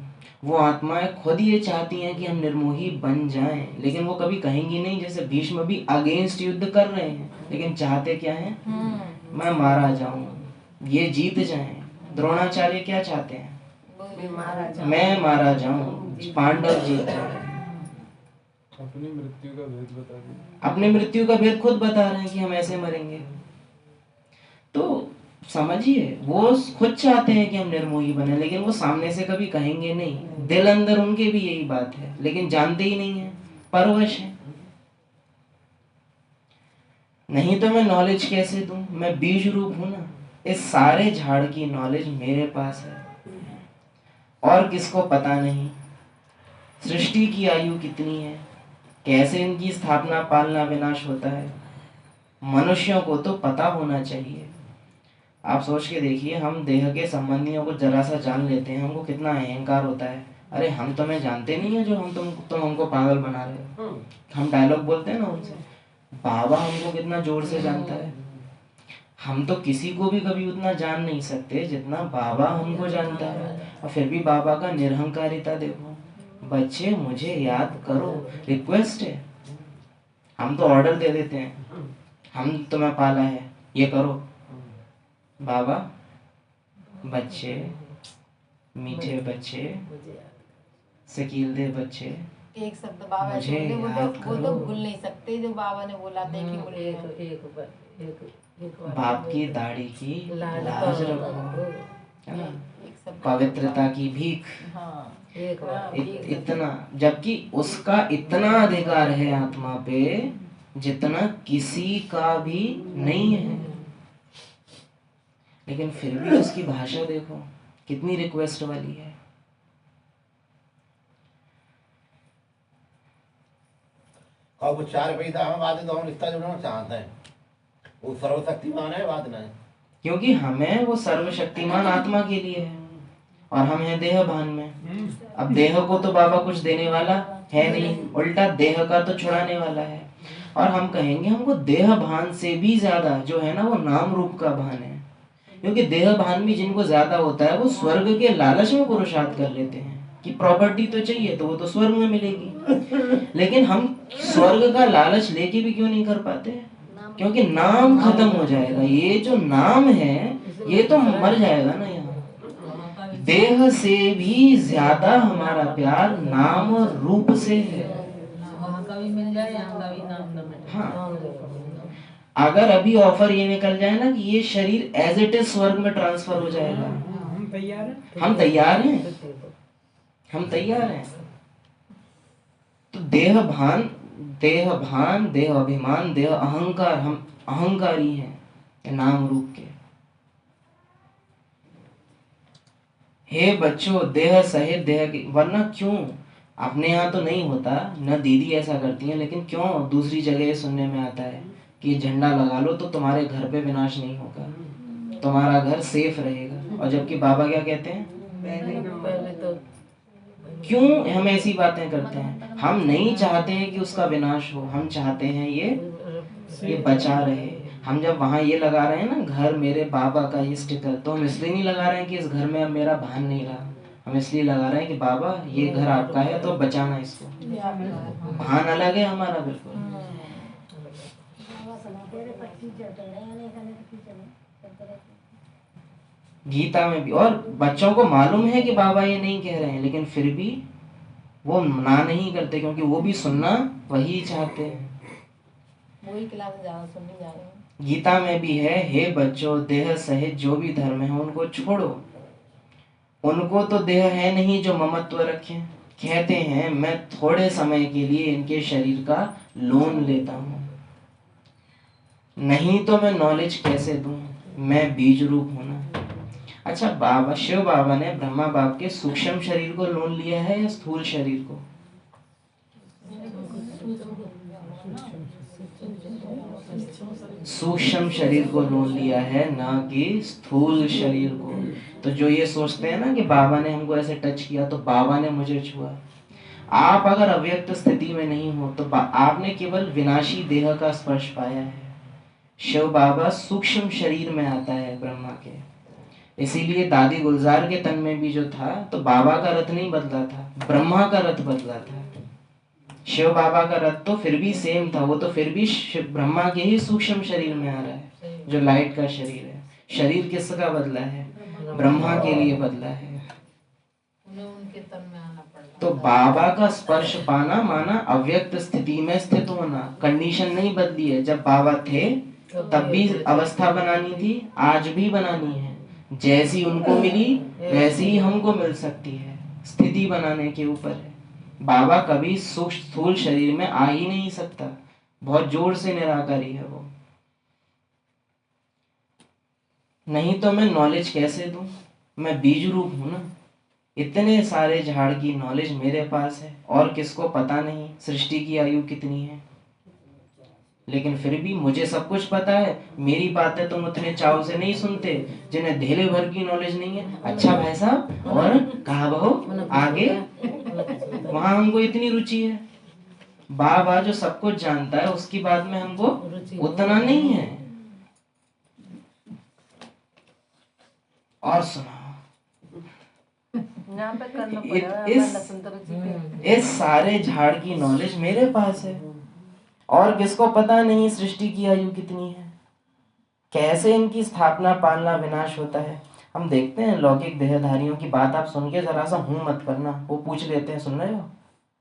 वो आत्माएं खुद ये चाहती हैं कि हम निर्मोही बन जाएं, लेकिन वो कभी कहेंगी नहीं। जैसे भीष्म भी अगेंस्ट युद्ध कर रहे हैं, लेकिन चाहते क्या हैं? मैं मारा जाऊं, ये जीत जाएं। द्रोणाचार्य क्या चाहते हैं? मैं मारा जाऊं, पांडव जीत जाएं। अपनी मृत्यु का भेद बता दिया। अपनी मृत्यु का भेद खुद बता रहे हैं कि हम ऐसे मरेंगे। तो समझिए, वो खुद चाहते हैं कि हम निर्मोही बने, लेकिन वो सामने से कभी कहेंगे नहीं। दिल अंदर उनके भी यही बात है, लेकिन जानते ही नहीं है, परवश है। नहीं तो मैं नॉलेज कैसे दूं? मैं बीज रूप हूं ना। इस सारे झाड़ की नॉलेज मेरे पास है और किसको पता नहीं। सृष्टि की आयु कितनी है, कैसे इनकी स्थापना पालना विनाश होता है, मनुष्यों को तो पता होना चाहिए। आप सोच के देखिए, हम देह के संबंधियों को जरा सा जान लेते हैं, हमको कितना अहंकार होता है। अरे हम तुम्हें जानते नहीं है, जो तुम हमको पागल बना रहे हो। हम डायलॉग बोलते हैं ना उनसे, बाबा हमको कितना जोर से जानता है। हम तो किसी को भी कभी उतना जान नहीं सकते जितना बाबा हमको जानता है। और फिर भी बाबा का निरहंकारिता देखो। बच्चे मुझे याद करो, रिक्वेस्ट है। हम तो ऑर्डर दे देते हैं, हम तुम्हें पाला है, ये करो। बाबा, बच्चे, मीठे बच्चे, शकील बच्चे, एक शब्द बाबा मुझे बोले, याद वो तो करो। भूल नहीं सकते जो बाबा ने बोला था कि मुझे बाप की दाढ़ी की लाज रखो, है ना? एक शब्द पवित्रता की भीख। हाँ इतना, जबकि उसका इतना अधिकार है आत्मा पे जितना किसी का भी नहीं है, लेकिन फिर भी उसकी भाषा देखो कितनी रिक्वेस्ट वाली है। और वो 4 पैसा हम बात तो हम रिश्ता जोड़ना चाहते हैं। वो सर्वशक्तिमान है, बात नहीं। क्योंकि हमें वो सर्वशक्तिमान आत्मा के लिए है और हम हैं देह भान में। अब देह को तो बाबा कुछ देने वाला है नहीं, उल्टा देह का तो छुड़ाने वाला है। और हम कहेंगे हमको देह भान से भी ज्यादा जो है ना वो नाम रूप का भान है। क्योंकि देह भान भी जिनको ज्यादा होता है वो स्वर्ग के लालच में पुरुषार्थ कर लेते हैं कि प्रॉपर्टी तो चाहिए तो वो तो स्वर्ग में मिलेगी। लेकिन हम स्वर्ग का लालच लेके भी क्यों नहीं कर पाते? क्योंकि नाम खत्म हो जाएगा। ये जो नाम है ये तो मर जाएगा ना। यहाँ देह से भी ज्यादा हमारा प्यार नाम और रूप से है। वहाँ का भी मिल जाए, यहाँ का भी नाम न मिले। हाँ, अगर अभी ऑफर ये निकल जाए ना कि ये शरीर एज इट इज स्वर्ग में ट्रांसफर हो जाएगा, हम तैयार हैं। हम तैयार हैं, हम तैयार हैं। तो देह भान, देह अभिमान, देह अहंकार, हम अहंकारी हैं नाम रूप के। हे बच्चों, देह सहित देह की, वरना क्यों अपने यहाँ तो नहीं होता न, दीदी ऐसा करती है, लेकिन क्यों दूसरी जगह सुनने में आता है कि झंडा लगा लो तो तुम्हारे घर पे विनाश नहीं होगा, तुम्हारा घर सेफ रहेगा। और जबकि बाबा क्या कहते हैं? पहले तो क्यों हम ऐसी बातें करते हैं? हम नहीं चाहते हैं कि उसका विनाश हो, हम चाहते हैं ये बचा रहे। हम जब वहाँ ये लगा रहे हैं ना, घर मेरे बाबा का ये स्टिकर, तो हम इसलिए नहीं लगा रहे हैं कि इस घर में अब मेरा भान नहीं रहा, हम इसलिए लगा रहे हैं कि बाबा ये घर आपका है तो बचाना इसको। भान अलग है हमारा बिल्कुल। गीता में भी, और बच्चों को मालूम है कि बाबा ये नहीं कह रहे हैं, लेकिन फिर भी वो ना नहीं करते, क्योंकि वो भी सुनना वही चाहते हैं। वही क्लास सुनने जा रहे हैं। गीता में भी है, हे बच्चों, देह सहित जो भी धर्म है उनको छोड़ो, उनको तो देह है नहीं जो ममत्व रखें। कहते हैं मैं थोड़े समय के लिए इनके शरीर का लोन लेता हूँ, नहीं तो मैं नॉलेज कैसे दूं, मैं बीज रूप हूं ना। अच्छा, बाबा शिव बाबा ने ब्रह्मा बाप के सूक्ष्म शरीर को लोन लिया है या स्थूल शरीर को? सूक्ष्म शरीर को लोन लिया है, ना कि स्थूल शरीर को। तो जो ये सोचते हैं ना कि बाबा ने हमको ऐसे टच किया तो बाबा ने मुझे छुआ, आप अगर अव्यक्त स्थिति में नहीं हो तो आपने केवल विनाशी देह का स्पर्श पाया है। शिव बाबा सूक्ष्म शरीर में आता है ब्रह्मा के, इसीलिए दादी गुलजार के तन में भी जो था तो बाबा का रथ नहीं बदला था, ब्रह्मा का रथ बदला था। शिव बाबा का रथ तो फिर भी सेम था, वो तो फिर भी ब्रह्मा के ही सूक्ष्म शरीर में आ रहा है, जो लाइट का शरीर है। शरीर किसका बदला है? ब्रह्मा के लिए बदला है। उनके तन में आना पड़ा। तो बाबा का स्पर्श पाना माना अव्यक्त स्थिति में स्थित होना। कंडीशन नहीं बदली है, जब बाबा थे तब भी अवस्था बनानी थी, आज भी बनानी है। जैसी उनको मिली वैसी ही हमको मिल सकती है, स्थिति बनाने के ऊपर है। बाबा कभी सूक्ष्म स्थूल शरीर में आ ही नहीं सकता, बहुत जोर से निराकारी है वो। नहीं तो मैं नॉलेज कैसे दूं, मैं बीज रूप हूं ना। इतने सारे झाड़ की नॉलेज मेरे पास है, और किसको पता नहीं सृष्टि की आयु कितनी है, लेकिन फिर भी मुझे सब कुछ पता है। मेरी बातें तुम उतने चाव से नहीं सुनते जिन्हें धेले भर की नॉलेज नहीं है। अच्छा भाई साहब, और कहा बहो आगे, वहां हमको इतनी रुचि है। बाबा जो सब कुछ जानता है उसकी बात में हमको उतना नहीं है। और सुना, इस सारे झाड़ की नॉलेज मेरे पास है, और किसको पता नहीं सृष्टि की आयु कितनी है, कैसे इनकी स्थापना पालना विनाश होता है। हम देखते हैं लौकिक देहधारियों की बात आप सुन के जरा सा हूं मत करना, वो पूछ लेते हैं सुन रहे हो,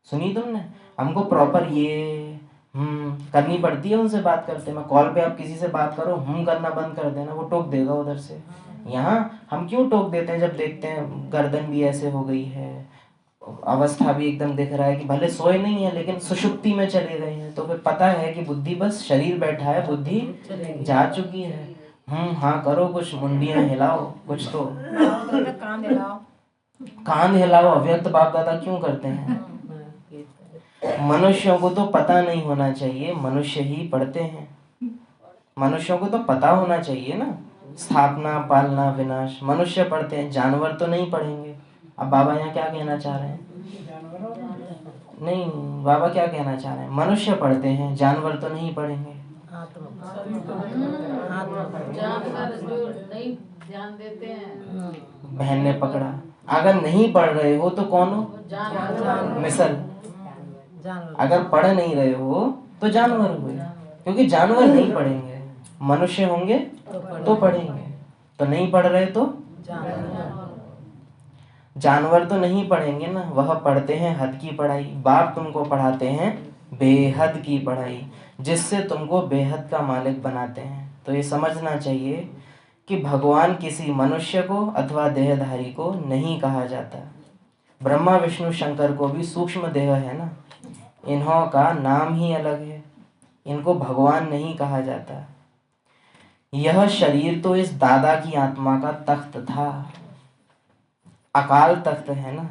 सुनी तुमने, हमको प्रॉपर ये करनी पड़ती है उनसे बात करते। मैं कॉल पे आप किसी से बात करो, करना बंद कर देना, वो टोक देगा उधर से। यहाँ हम क्यों टोक देते हैं जब देखते हैं गर्दन भी ऐसे हो गई है, अवस्था भी एकदम दिख रहा है कि भले सोए नहीं है लेकिन सुषुप्ति में चले गए हैं, तो फिर पता है कि बुद्धि, बस शरीर बैठा है, बुद्धि जा चुकी है। हाँ करो, कुछ मुंडियां हिलाओ, कुछ तो कान हिलाओ। अव्यक्त बाप दादा क्यों करते हैं? मनुष्यों को तो पता नहीं होना चाहिए, मनुष्य ही पढ़ते हैं। मनुष्यों को तो पता होना चाहिए ना, स्थापना पालना विनाश मनुष्य पढ़ते हैं, जानवर तो नहीं पढ़ेंगे। अब बाबा यहाँ क्या कहना चाह रहे हैं? नहीं, बाबा क्या कहना चाह रहे हैं? मनुष्य पढ़ते हैं, जानवर तो नहीं पढ़ेंगे। जानवर जो नहीं ध्यान देते हैं, बहन ने पकड़ा, अगर नहीं पढ़ रहे हो तो कौन हो? मिसल। अगर पढ़ नहीं रहे हो तो जानवर हुए, क्योंकि जानवर नहीं पढ़ेंगे, मनुष्य होंगे तो पढ़ेंगे, तो नहीं पढ़ रहे तो जानवर तो नहीं पढ़ेंगे ना। वह पढ़ते हैं हद की पढ़ाई, बाप तुमको पढ़ाते हैं बेहद की पढ़ाई, जिससे तुमको बेहद का मालिक बनाते हैं। तो ये समझना चाहिए कि भगवान किसी मनुष्य को अथवा देहधारी को नहीं कहा जाता। ब्रह्मा विष्णु शंकर को भी सूक्ष्म देह है ना, इन्हों का नाम ही अलग है, इनको भगवान नहीं कहा जाता। यह शरीर तो इस दादा की आत्मा का तख्त था, अकाल तख्त है ना।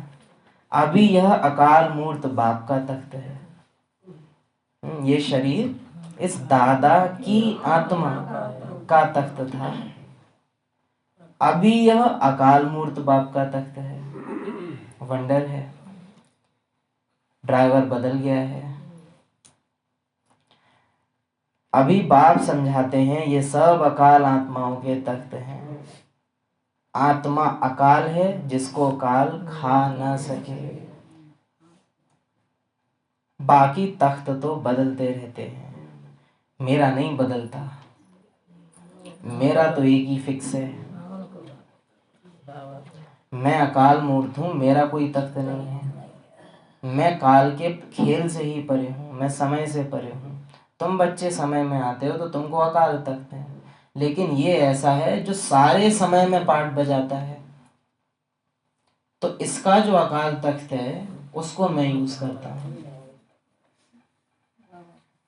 अभी यह अकाल मूर्त बाप का तख्त है। ये शरीर इस दादा की आत्मा का तख्त था, अभी यह अकाल मूर्त बाप का तख्त है। वंडर है। ड्राइवर बदल गया है। अभी बाप समझाते हैं ये सब अकाल आत्माओं के तख्त हैं। आत्मा अकाल है जिसको काल खा न सके। बाकी तख्त तो बदलते रहते हैं, मेरा नहीं बदलता। मेरा तो एक ही फिक्स है, मैं अकाल मूर्त हूँ, मेरा कोई तख्त नहीं है। मैं काल के खेल से ही परे हूँ, मैं समय से परे हूँ। तुम बच्चे समय में आते हो तो तुमको अकाल तख्त है, लेकिन ये ऐसा है जो सारे समय में पार्ट बजाता है, तो इसका जो अकाल तख्त है उसको मैं यूज करता हूँ।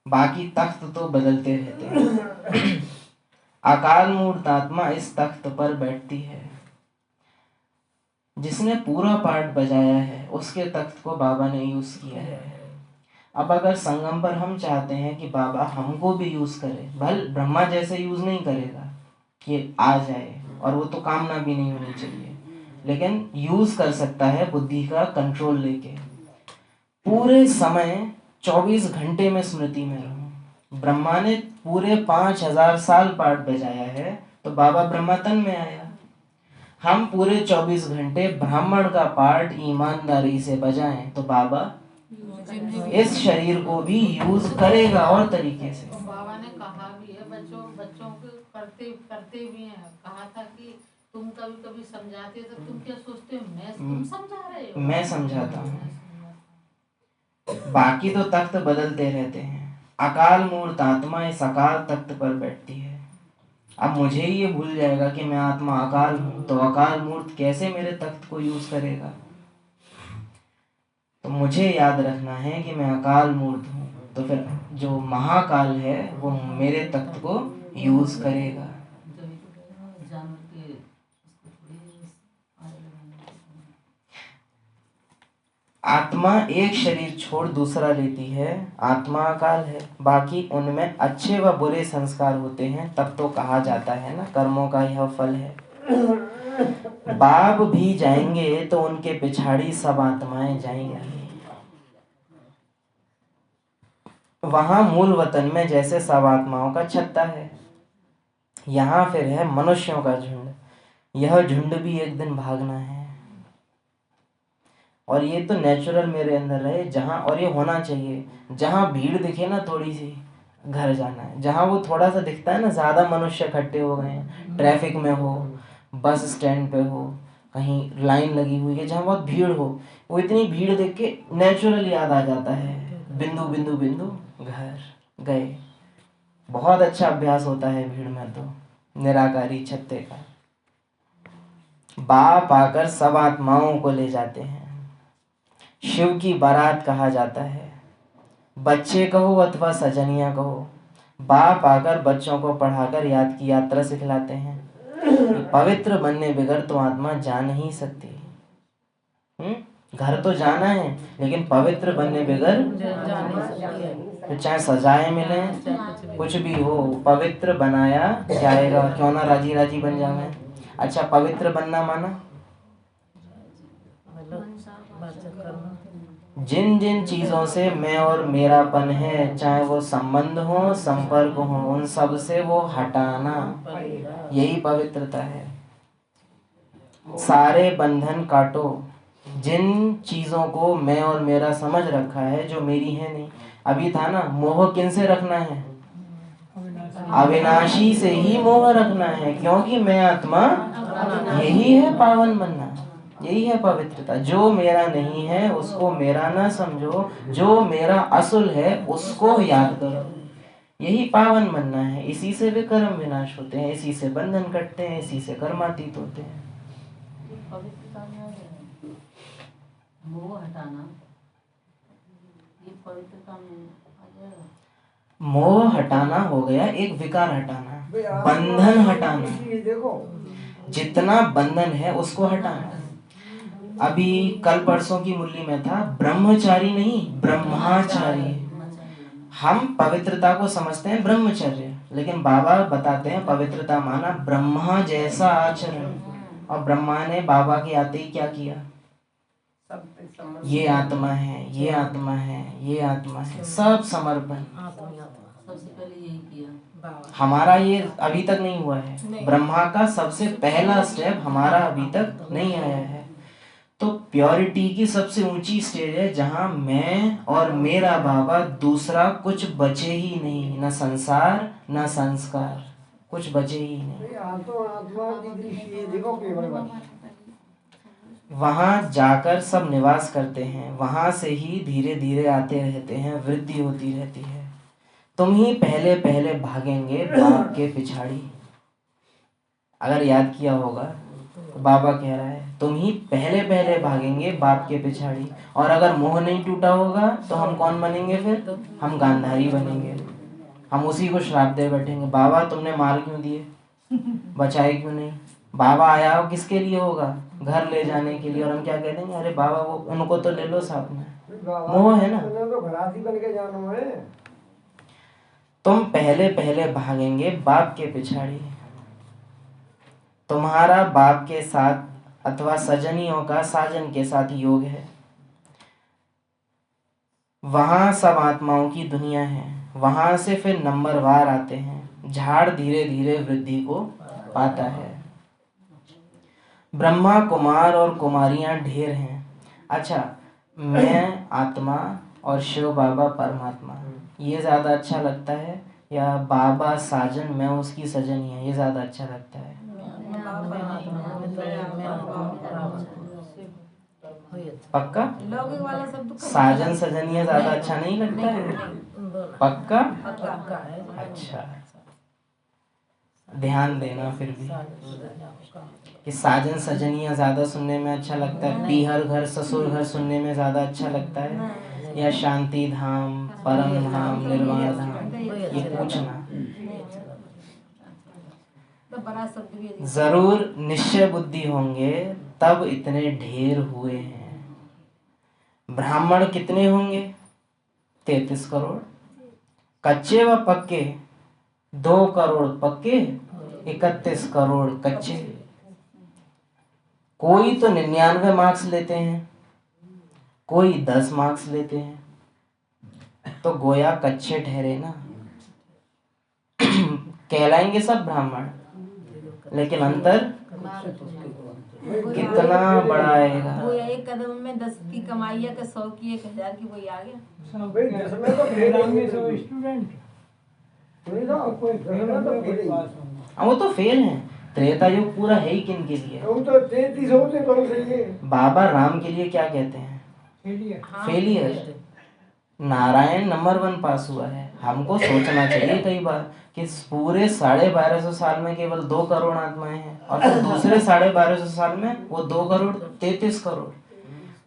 बाकी तख्त तो बदलते रहते हैं। अकाल मूर्त आत्मा इस तख्त पर बैठती है। जिसने पूरा पार्ट बजाया है उसके तख्त को बाबा ने यूज किया है। अब अगर संगम पर हम चाहते हैं कि बाबा हमको भी यूज करे, भले ब्रह्मा जैसे यूज नहीं करेगा कि आ जाए, और वो तो कामना भी नहीं होनी चाहिए, लेकिन यूज कर सकता है बुद्धि का कंट्रोल लेके। पूरे समय 24 घंटे में स्मृति में रहूं। ब्रह्मा ने पूरे 5000 साल पार्ट बजाया है तो बाबा ब्रह्मतन में आया। हम पूरे 24 घंटे ब्राह्मण का पार्ट ईमानदारी से बजाएं तो बाबा इस शरीर को भी यूज करेगा और तरीके से। बाबा ने कहा भी है, बच्चों को करते भी हैं। कहा था कि तुम कभी कभी समझाते तो तुम क्या सोचते हो तुम समझा रहे हो, मैं समझाता हूँ। बाकी तो तख्त बदलते रहते हैं। अकाल मूर्त आत्मा इस अकाल तख्त पर बैठती है। अब मुझे ही ये भूल जाएगा कि मैं आत्मा अकाल हूँ, तो अकाल मूर्त कैसे मेरे तख्त को यूज करेगा? तो मुझे याद रखना है कि मैं अकाल मूर्त हूँ, तो फिर जो महाकाल है वो मेरे तख्त को यूज करेगा। आत्मा एक शरीर छोड़ दूसरा लेती है, आत्मा अकाल है। बाकी उनमें अच्छे व बुरे संस्कार होते हैं, तब तो कहा जाता है ना कर्मों का यह फल है। बाप भी जाएंगे तो उनके पिछाड़ी सब आत्माएं जाएंगी। वहां मूल वतन में जैसे सब आत्माओं का छत्ता है, यहाँ फिर है मनुष्यों का झुंड। यह झुंड भी एक दिन भागना है, और ये तो नेचुरल मेरे अंदर रहे जहाँ, और ये होना चाहिए। जहाँ भीड़ दिखे ना थोड़ी सी, घर जाना है। जहाँ वो थोड़ा सा दिखता है ना ज्यादा मनुष्य इकट्ठे हो गए हैं, ट्रैफिक में हो, बस स्टैंड पे हो, कहीं लाइन लगी हुई है, जहाँ बहुत भीड़ हो, वो इतनी भीड़ देख के नेचुरल याद आ जाता है, बिंदु बिंदु बिंदु घर गए। बहुत अच्छा अभ्यास होता है भीड़ में तो निराकारी छत्ते का। बाप आकर सब आत्माओं को ले जाते हैं। शिव की बारात कहा जाता है। बच्चे कहो अथवा सजनिया कहो, बाप आकर बच्चों को पढ़ाकर याद की यात्रा सिखलाते हैं। पवित्र बनने बगैर तो आत्मा जा नहीं सकती। घर तो जाना है, लेकिन पवित्र बनने बगैर तो चाहे सजाएं मिले, कुछ भी हो, पवित्र बनाया जाएगा। क्यों ना राजी राजी बन जाए। अच्छा, पवित्र बनना माना जिन जिन चीजों से मैं और मेरापन है, चाहे वो संबंध हो, संपर्क हो, उन सब से वो हटाना, यही पवित्रता है। सारे बंधन काटो। जिन चीजों को मैं और मेरा समझ रखा है जो मेरी है नहीं। अभी था ना, मोह किन से रखना है? अविनाशी से ही मोह रखना है, क्योंकि मैं आत्मा, यही है पावन बनना, यही है पवित्रता। जो मेरा नहीं है उसको मेरा ना समझो, जो मेरा असुल है उसको याद करो, यही पावन बनना है। इसी से वे कर्म विनाश होते हैं, इसी से बंधन कटते हैं, इसी से कर्मातीत होते हैं। पवित्रता में मोह हटाना, ये पवित्रता में आ जाएगा। मोह हटाना हो गया एक विकार हटाना, बंधन हटाना, जितना बंधन है उसको हटाना। अभी कल परसों की मुरली में था, ब्रह्मचारी नहीं ब्रह्माचारी। हम पवित्रता को समझते हैं ब्रह्मचर्य, लेकिन बाबा बताते हैं पवित्रता माना ब्रह्मा जैसा आचरण। और ब्रह्मा ने बाबा के आते ही क्या किया? ये आत्मा है, ये आत्मा है, ये आत्मा है, सब समर्पण। सबसे पहले यही किया। हमारा ये अभी तक नहीं हुआ है। ब्रह्मा का सबसे पहला स्टेप हमारा अभी तक नहीं आया है। तो प्योरिटी की सबसे ऊंची स्टेज है जहां मैं और मेरा बाबा, दूसरा कुछ बचे ही नहीं, न संसार न संस्कार, कुछ बचे ही नहीं। वहां जाकर सब निवास करते हैं, वहां से ही धीरे धीरे आते रहते हैं, वृद्धि होती रहती है। तुम ही पहले पहले भागेंगे बाप के पिछाड़ी। अगर याद किया होगा तो बाबा कह रहा है तुम ही पहले पहले भागेंगे बाप के पिछाड़ी। और अगर मोह नहीं टूटा होगा तो हम कौन बनेंगे? फिर हम गांधारी बनेंगे। हम उसी को श्राप दे बैठेंगे, बाबा तुमने मार क्यों दिए, बचाए क्यों नहीं। बाबा आया हो किसके लिए होगा? घर ले जाने के लिए। और हम क्या कह देंगे? अरे बाबा वो उनको तो ले लो साथ में, मोह है ना। तुम पहले पहले भागेंगे बाप के पिछाड़ी। तुम्हारा बाप के साथ अथवा सजनियों का साजन के साथ योग है। वहां सब आत्माओं की दुनिया है। वहां से फिर नंबरवार आते हैं। झाड़ धीरे धीरे वृद्धि को पाता है। ब्रह्मा कुमार और कुमारियां ढेर हैं। अच्छा, मैं आत्मा और शिव बाबा परमात्मा, ये ज्यादा अच्छा लगता है या बाबा साजन मैं उसकी सजनी है, ये ज्यादा अच्छा लगता है? पक्का? लौकिक वाला शब्द साजन सजनिया ज्यादा अच्छा नहीं लगता है? पक्का? अच्छा, ध्यान देना फिर भी कि साजन सजनिया ज्यादा सुनने में अच्छा लगता है, पीहर घर ससुर घर सुनने में ज्यादा अच्छा लगता है, या शांति धाम, परम धाम, निर्वाण धाम? ये पूछना बड़ा शब्द भी है। जरूर निश्चय बुद्धि होंगे तब इतने ढेर हुए हैं। ब्राह्मण कितने होंगे? 33 करोड़। कच्चे व पक्के 2 करोड़ पक्के, 31 करोड़ कच्चे। कोई तो 99 मार्क्स लेते हैं, कोई 10 मार्क्स लेते हैं, तो गोया कच्चे ठहरे ना। कहलाएंगे सब ब्राह्मण, लेकिन अंतर कितना बड़ा आएगा। वो एक कदम में 10 की कमाई है, 100 की, 1000 की, वही आ गया। वो तो फेल है। त्रेता युग पूरा है ही किन के लिए? बाबा राम के लिए क्या कहते हैं? फेलियर। नारायण नंबर 1 पास हुआ है। हमको सोचना चाहिए कई बार कि पूरे 1250 साल में केवल 2 करोड़ आत्माएं हैं, और फिर दूसरे 1250 साल में वो 2 करोड़ 33 करोड़।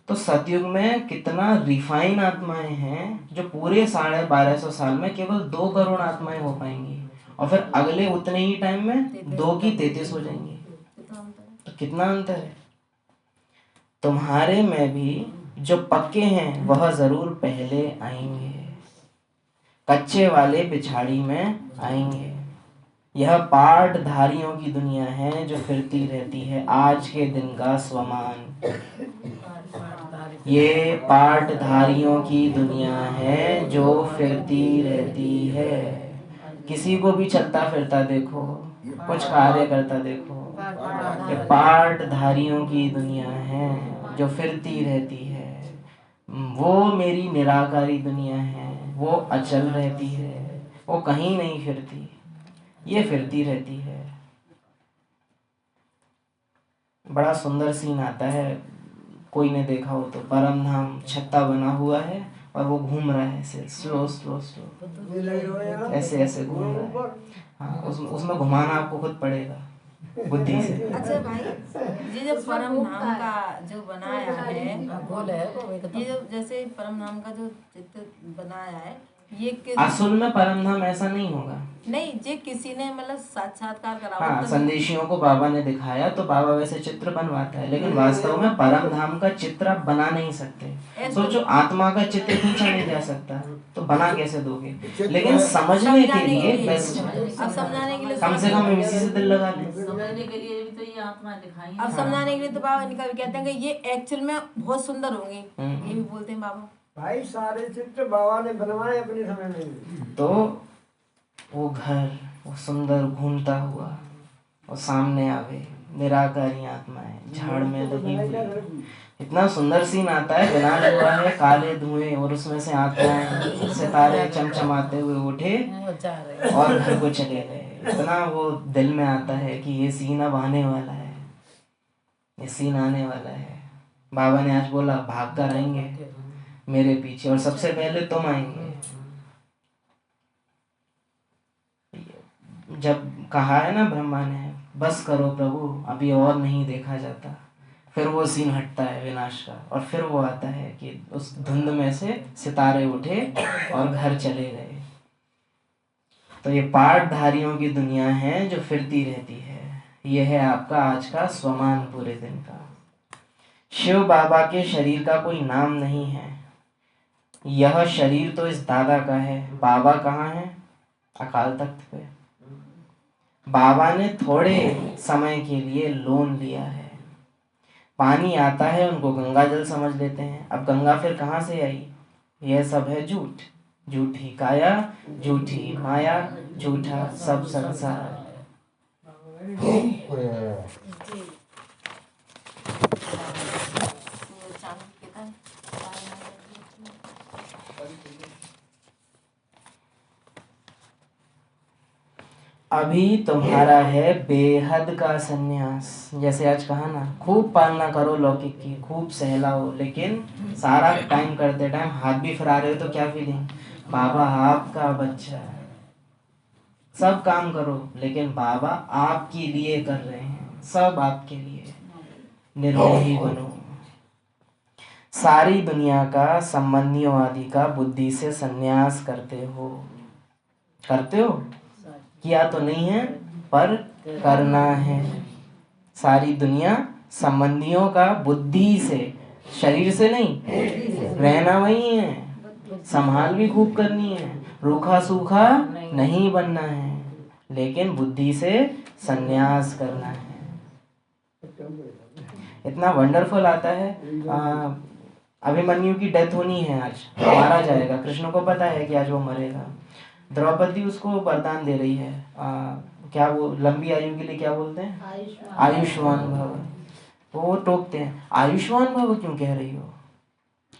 तो सतयुग में कितना रिफाइन आत्माएं हैं जो पूरे 1250 साल में केवल 2 करोड़ आत्माएं हो पाएंगी, और फिर अगले उतने ही टाइम में 2 की 33 हो जाएंगी। तो कितना अंतर है। तुम्हारे में भी जो पक्के हैं वह जरूर पहले आएंगे, कच्चे वाले पिछाड़ी में आएंगे। यह पाठधारियों की दुनिया है जो फिरती रहती है, आज के दिन का स्वमान। ये पाठधारियों की दुनिया है जो फिरती रहती है। किसी को भी चलता फिरता देखो, कुछ कार्य करता देखो। ये पाठधारियों की दुनिया है जो फिरती रहती है। वो मेरी निराकारी दुनिया है, वो अचल रहती है, वो कहीं नहीं फिरती, ये फिरती रहती है। बड़ा सुंदर सीन आता है, कोई ने देखा हो तो। परम धाम छत्ता बना हुआ है और वो घूम रहा है ऐसे स्लो स्लो स्लो, ऐसे ऐसे घूम रहा है। हाँ, उसमें घुमाना आपको खुद पड़ेगा बुद्धि से। अच्छा भाई, ये जो परम धाम का जो बनाया है, ये जो जैसे परम धाम का जो चित्र बनाया है, ये असल में परम धाम ऐसा नहीं होगा। नहीं, जे किसी ने मतलब साक्षात्कार करा। हाँ, संदेशियों को बाबा ने दिखाया तो बाबा वैसे चित्र बनवाता है, लेकिन वास्तव में परम धाम का चित्र आप बना नहीं सकते। सोचो, आत्मा का चित्र खींचा नहीं जा सकता तो बना कैसे दोगे? लेकिन समझने के लिए बेस्ट है। अब समझाने के लिए कम से कम इसी से दिल लगा लें। समझने के लिए भी तो ये आत्मा दिखाई अब समझाने के लिए तो बाबा निकल कहते हैं कि ये एक्चुअल में बहुत सुंदर होंगे, ये भी बोलते हैं बाबा। भाई सारे चित्र बाबा ने बनवाए अपने समय में। तो वो घर वो सुंदर घूमता हुआ और सामने आवे निराकारी आत्मा है झाड़ में लगी हुई। इतना सुंदर सीन आता है, बना हुआ है काले धुएं और उसमें से आत्माएं सितारे चमचमाते हुए उठे और घर को चले गए। इतना वो दिल में आता है कि ये सीन अब आने वाला है, ये सीन आने वाला है। बाबा ने आज बोला भाग कर आएंगे मेरे पीछे और सबसे पहले तुम आएंगे। जब कहा है ना ब्रह्मा ने बस करो प्रभु अभी और नहीं देखा जाता, फिर वो सीन हटता है विनाश का और फिर वो आता है कि उस धुंध में से सितारे उठे और घर चले गए। तो ये पाठधारियों की दुनिया है जो फिरती रहती है। यह है आपका आज का स्वमान पूरे दिन का। शिव बाबा के शरीर का कोई नाम नहीं है। यह शरीर तो इस दादा का है। बाबा कहाँ है? अकाल तख्त पे। बाबा ने थोड़े समय के लिए लोन लिया है। पानी आता है उनको गंगा जल समझ लेते हैं। अब गंगा फिर कहाँ से आई? यह सब है झूठ, झूठी काया, झूठी माया, झूठा सब संसार। अभी तुम्हारा है बेहद का सन्यास। जैसे आज कहा ना, खूब पालना करो लौकिक की, खूब सहलाओ, लेकिन सारा टाइम करते टाइम हाथ भी फिरा रहे हो तो क्या फीलिंग? बाबा आपका बच्चा है। सब काम करो लेकिन बाबा आपके लिए कर रहे हैं, सब आपके लिए। निर्मोही बनो। सारी दुनिया का संबंधियों आदि का बुद्धि से सन्यास करते हो। करते हो? किया तो नहीं है पर करना है। सारी दुनिया संबंधियों का बुद्धि से, शरीर से नहीं। रहना वही है, संभाल भी खूब करनी है, रूखा सूखा नहीं बनना है, लेकिन बुद्धि से सन्यास करना है। इतना वंडरफुल आता है। अभिमन्यु की डेथ होनी है आज, मारा जाएगा। कृष्ण को पता है कि आज वो मरेगा। द्रौपदी उसको वरदान दे रही है। क्या वो लंबी आयु के लिए क्या बोलते हैं? आयुष्मान भव। वो टोकते हैं, आयुष्मान भव क्यों कह रही हो?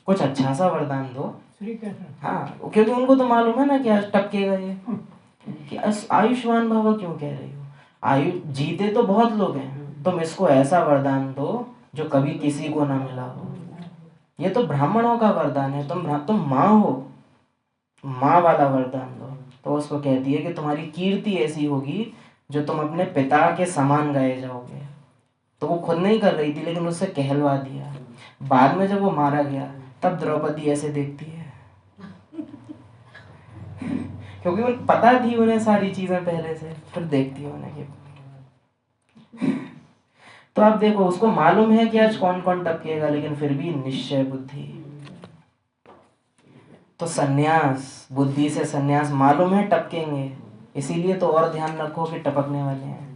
कुछ अच्छा सा वरदान दो। हाँ, क्योंकि उनको तो मालूम है ना कि आज टपकेगा ये, कि आयुष्मान भव क्यों कह रही हो? आयु जीते तो बहुत लोग हैं, तुम इसको ऐसा वरदान दो जो कभी किसी को ना मिला हो। ये तो ब्राह्मणों का वरदान है। तुम माँ हो, माँ वाला वरदान दो। तो उसको कहती है कि तुम्हारी कीर्ति ऐसी होगी जो तुम अपने पिता के समान गाए जाओगे। तो वो खुद नहीं कर रही थी लेकिन उससे कहलवा दिया। बाद में जब वो मारा गया तब द्रौपदी ऐसे देखती है क्योंकि उन्हें पता थी, उन्हें सारी चीजें पहले से, फिर देखती है उन्हें कि तो आप देखो, उसको मालूम है कि आज कौन कौन टपकेगा, लेकिन फिर भी निश्चय बुद्धि। तो सन्यास, बुद्धि से सन्यास, मालूम है टपकेंगे, इसीलिए तो और ध्यान रखो कि टपकने वाले हैं।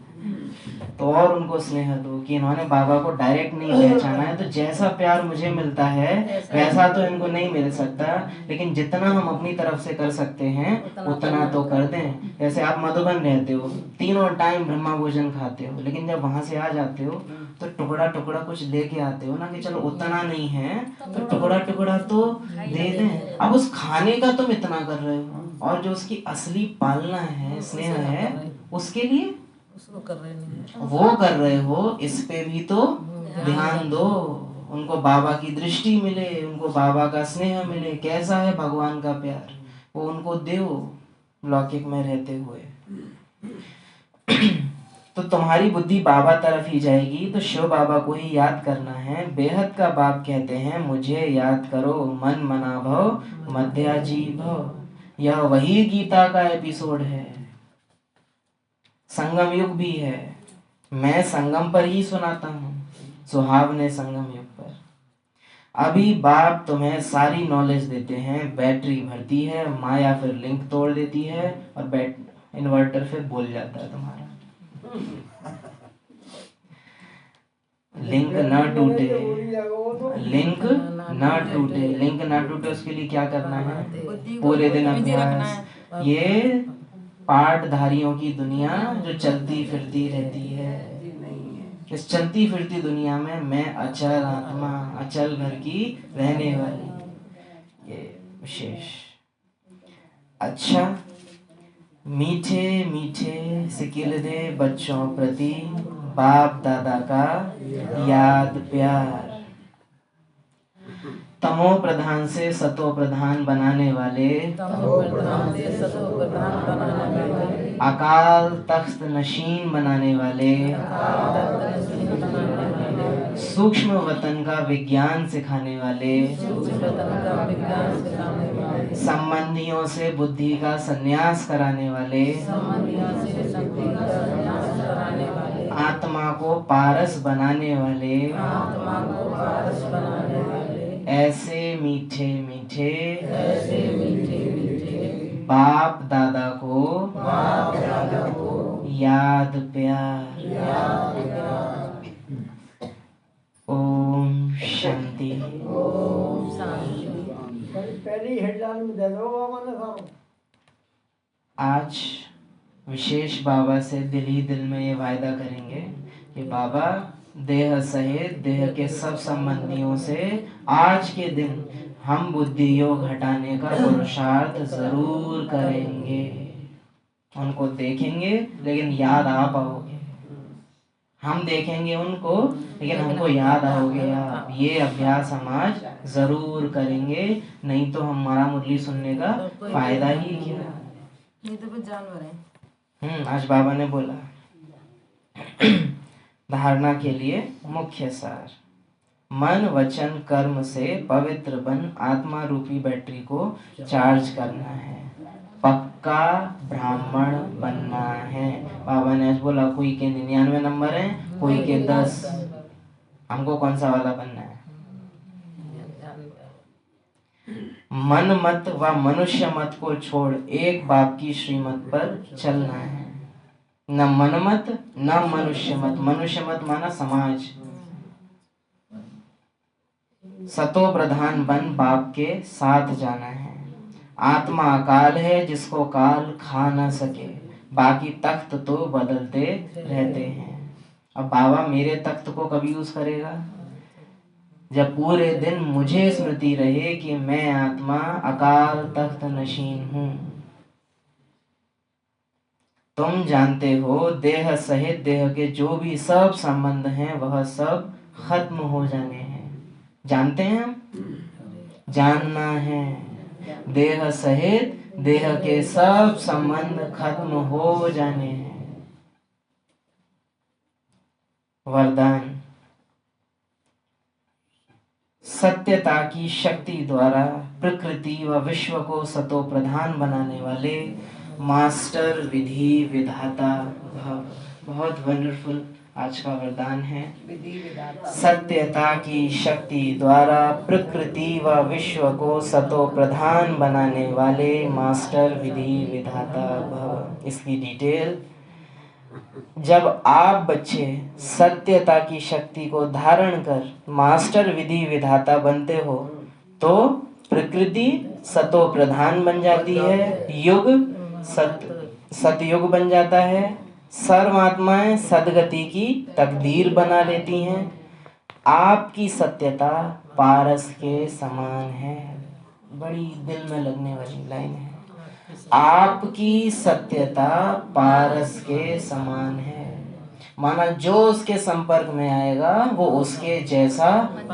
तो और उनको स्नेह दो कि इन्होंने बाबा को डायरेक्ट नहीं पहचाना है, तो जैसा प्यार मुझे मिलता है वैसा तो इनको नहीं मिल सकता, लेकिन जितना हम अपनी तरफ से कर सकते हैं उतना तो कर दें। जैसे आप मधुबन रहते हो, तीनों टाइम ब्रह्मा भोजन खाते हो, लेकिन जब वहां से आ जाते हो तो टुकड़ा टुकड़ा कुछ लेके आते हो ना, कि चलो उतना नहीं है तो टुकड़ा टुकड़ा तो दे दें। अब उस खाने का तुम इतना कर रहे हो, और जो उसकी असली पालना है, स्नेह है, उसके लिए उसको कर रहे नहीं, वो कर रहे हो, इस पे भी तो ध्यान दो। उनको बाबा की दृष्टि मिले, उनको बाबा का स्नेह मिले। कैसा है भगवान का प्यार, वो उनको दो लौकिक में रहते हुए। तो तुम्हारी बुद्धि बाबा तरफ ही जाएगी। तो शिव बाबा को ही याद करना है। बेहद का बाप कहते हैं मुझे याद करो, मन मना भव मध्याजी भव। यह वही गीता का एपिसोड है। संगम युग भी है, मैं संगम पर ही सुनाता हूँ, सुहावने संगम युग पर। अभी बाप तुम्हें सारी नॉलेज देते हैं, बैटरी भरती है, माया फिर लिंक तोड़ देती है और इन्वर्टर फिर बोल जाता है तुम्हारा। लिंक न टूटे, लिंक न टूटे, लिंक न टूटे उसके लिए क्या करना है? बुद्धि को पूरे दिन बिजी रखना अभ्यास। है। ये पाठधारियों की दुनिया जो चलती फिरती रहती है, इस चलती फिरती दुनिया में मैं अचल आत्मा, अचल घर की रहने वाली, ये विशेष। अच्छा, मीठे मीठे सिकिलदे बच्चों प्रति बाप दादा का याद प्यार। तमो प्रधान से सतो प्रधान बनाने वाले, अकाल तख्त नशीन बनाने वाले, सूक्ष्म वतन का विज्ञान सिखाने वाले, संबंधियों से बुद्धि का संन्यास कराने वाले, आत्मा को पारस बनाने वाले, ऐसे मीठे मीठे बाप दादा को याद प्यार। ओम शांति। पहली हेडलाइन में दे दो बाबा ने सारो। आज विशेष बाबा से दिल ही दिल में ये वायदा करेंगे कि बाबा देह सहित देह के सब संबंधियों से आज के दिन हम बुद्धि योग हटाने का पुरुषार्थ जरूर करेंगे। उनको देखेंगे लेकिन याद आ पाओगे, हम देखेंगे उनको लेकिन हमको याद आओगे आप। ये अभ्यास हम आज जरूर करेंगे, नहीं तो हमारा मुरली सुनने का फायदा ही क्या। ये तो कुछ जानवर है। आज बाबा ने बोला धारणा के लिए मुख्य सार, मन वचन कर्म से पवित्र बन आत्मा रूपी बैटरी को चार्ज करना है, पक्का ब्राह्मण बनना है। बाबा ने आज बोला कोई के 99 नंबर है, कोई के 10, हमको कौन सा वाला बनना है? मन मत व मनुष्य मत को छोड़ एक बाप की श्रीमत पर चलना है। न मन मत न मनुष्य मत। मनुष्य मत माना समाज। सतो प्रधान बन बाप के साथ जाना है। आत्मा अकाल है जिसको काल खा न सके, बाकी तख्त तो बदलते रहते हैं। अब बाबा मेरे तख्त को कभी यूज करेगा जब पूरे दिन मुझे स्मृति रहे कि मैं आत्मा अकाल तख्त नशीन हूं। तुम जानते हो देह सहित देह के जो भी सब संबंध हैं वह सब खत्म हो जाने हैं। जानते हैं हम? जानना है देह सहित देह के सब संबंध खत्म हो जाने हैं। वरदान, सत्यता की शक्ति द्वारा प्रकृति व विश्व को सतो प्रधान बनाने वाले मास्टर विधि विधाता भव। बहुत वंडरफुल आज का वरदान है। सत्यता की शक्ति द्वारा प्रकृति व विश्व को सतो प्रधान बनाने वाले मास्टर विधि विधाता भव। इसकी डिटेल, जब आप बच्चे सत्यता की शक्ति को धारण कर मास्टर विधि विधाता बनते हो तो प्रकृति सतो प्रधान बन जाती है, युग सतयुग बन जाता है, सर्व आत्माएं सदगति की तकदीर बना लेती हैं। आपकी सत्यता पारस के समान है। बड़ी दिल में लगने वाली लाइन है। आपकी सत्यता पारस के समान है, माना जो उसके संपर्क में आएगा वो उसके जैसा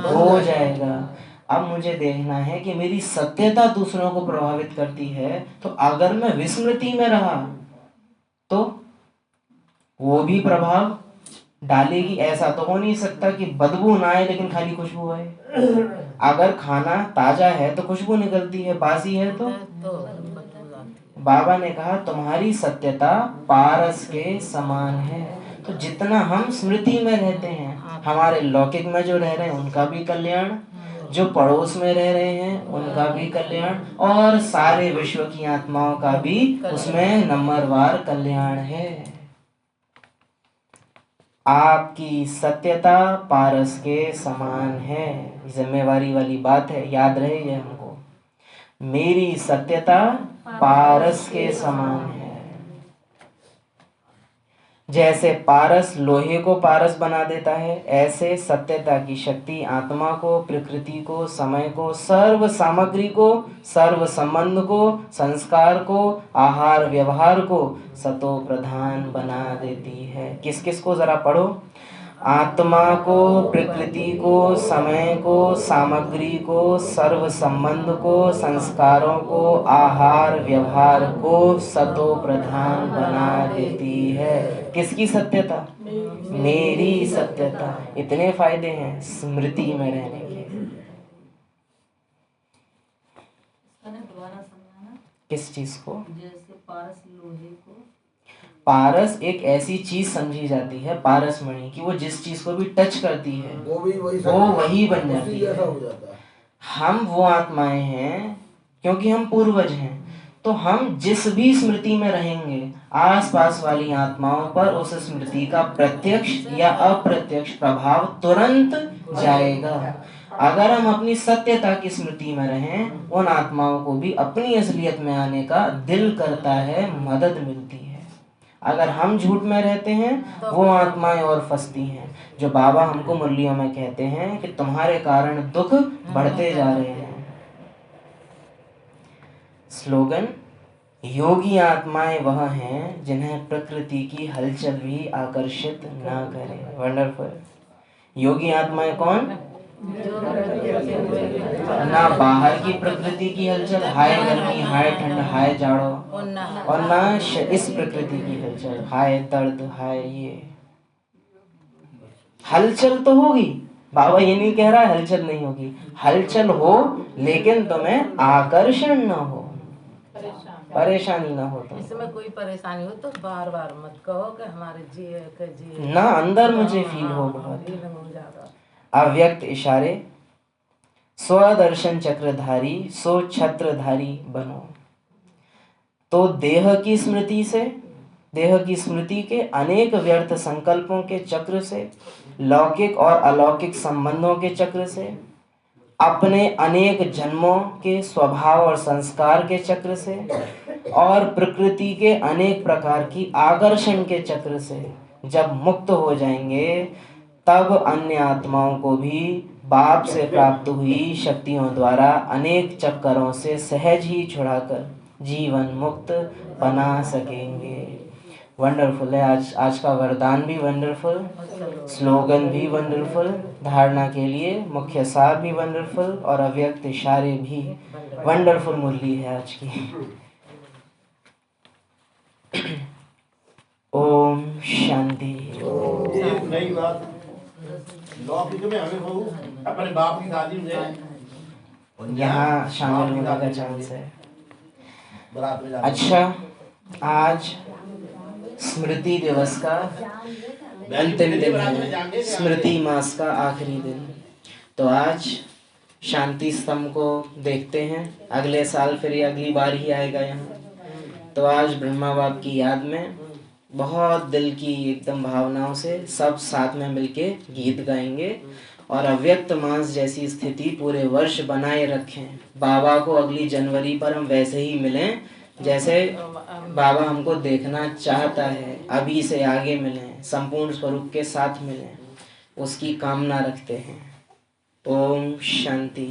हो जाएगा। अब मुझे देखना है कि मेरी सत्यता दूसरों को प्रभावित करती है, तो अगर मैं विस्मृति में रहा तो वो भी प्रभाव डालेगी। ऐसा तो हो नहीं सकता कि बदबू ना आए लेकिन खाली खुशबू आए। अगर खाना ताजा है तो खुशबू निकलती है, बासी है तो बाबा ने कहा तुम्हारी सत्यता पारस के समान है। तो जितना हम स्मृति में रहते हैं, हमारे लौकिक में जो रह रहे हैं उनका भी कल्याण, जो पड़ोस में रह रहे हैं उनका भी कल्याण, और सारे विश्व की आत्माओं का भी उसमें नंबरवार कल्याण है। आपकी सत्यता पारस के समान है। जिम्मेवारी वाली बात है, याद रहे ये हमको। मेरी सत्यता पारस के समान है। जैसे पारस लोहे को पारस बना देता है, ऐसे सत्यता की शक्ति आत्मा को, प्रकृति को, समय को, सर्व सामग्री को, सर्व संबंध को, संस्कार को, आहार व्यवहार को सतो प्रधान बना देती है। किस किस को जरा पढ़ो। आत्मा को, प्रकृति को, समय को, सामग्री को, सर्व संबंध को, संस्कारों को, आहार व्यवहार को सतो प्रधान बना देती है। किसकी सत्यता? मेरी सत्यता। इतने फायदे हैं स्मृति में रहने के। दोबारा समझाना। किस चीज को? जैसे पारस लोहे को, पारस एक ऐसी चीज समझी जाती है, पारस मणि, कि वो जिस चीज को भी टच करती है वो वही बन जाती है। हम वो आत्माएं हैं क्योंकि हम पूर्वज हैं, तो हम जिस भी स्मृति में रहेंगे आसपास वाली आत्माओं पर उस स्मृति का प्रत्यक्ष या अप्रत्यक्ष प्रभाव तुरंत जाएगा। अगर हम अपनी सत्यता की स्मृति में रहें, उन आत्माओं को भी अपनी असलियत में आने का दिल करता है, मदद मिलती है। अगर हम झूठ में रहते हैं, वो आत्माएं और फंसती हैं, जो बाबा हमको मुरलियों में कहते हैं कि तुम्हारे कारण दुख बढ़ते जा रहे हैं। स्लोगन, योगी आत्माएं वह हैं जिन्हें प्रकृति की हलचल भी आकर्षित ना करे। वंडरफुल। योगी आत्माएं कौन? ना बाहर की प्रकृति की हलचल, हाय गर्मी, हाय ठंड, हाय जाड़ो, और ना इस प्रकृति की हलचल, हाय दर्द, हाय ये। हलचल तो होगी, बाबा ये नहीं कह रहा है हलचल नहीं होगी, हलचल हो, लेकिन तुम्हें आकर्षण ना हो, परेशानी ना हो। इसमें कोई परेशानी हो तो बार बार मत कहो कि हमारे जी ना, अंदर मुझे फील हो बहुत। अव्यक्त इशारे, स्वदर्शन चक्रधारी, सो छत्रधारी बनो। तो देह की स्मृति से, देह की स्मृति के अनेक व्यर्थ संकल्पों के चक्र से, लौकिक और अलौकिक संबंधों के चक्र से, अपने अनेक जन्मों के स्वभाव और संस्कार के चक्र से, और प्रकृति के अनेक प्रकार की आकर्षण के चक्र से जब मुक्त हो जाएंगे, तब अन्य आत्माओं को भी बाप से प्राप्त हुई शक्तियों द्वारा अनेक चक्करों से सहज ही छुड़ाकर जीवन मुक्त बना सकेंगे। वंडरफुल है। आज का वरदान भी वंडरफुल, स्लोगन भी वंडरफुल, धारणा के लिए मुख्य सार भी वंडरफुल, और अव्यक्त इशारे भी वंडरफुल मुरली है आज की। ओम शांति। एक नई बात, लौकिक में हमें बहु अपने बाप की शादी में यहाँ शामिल होने का चांस है। बारात में जाना। अच्छा, आज स्मृति दिवस का अंतिम दिन है, स्मृति मास का आखिरी दिन। तो आज शांति स्तंभ को देखते हैं। अगले साल फिर ये अगली बार ही आएगा यहाँ। तो आज ब्रह्मा बाप की याद में बहुत दिल की एकदम भावनाओं से सब साथ में मिलके गीत गाएंगे, और अव्यक्त मास जैसी स्थिति पूरे वर्ष बनाए रखें। बाबा को अगली जनवरी पर हम वैसे ही मिलें जैसे बाबा हमको देखना चाहता है, अभी से आगे मिलें, संपूर्ण स्वरूप के साथ मिलें, उसकी कामना रखते हैं। ओम शांति।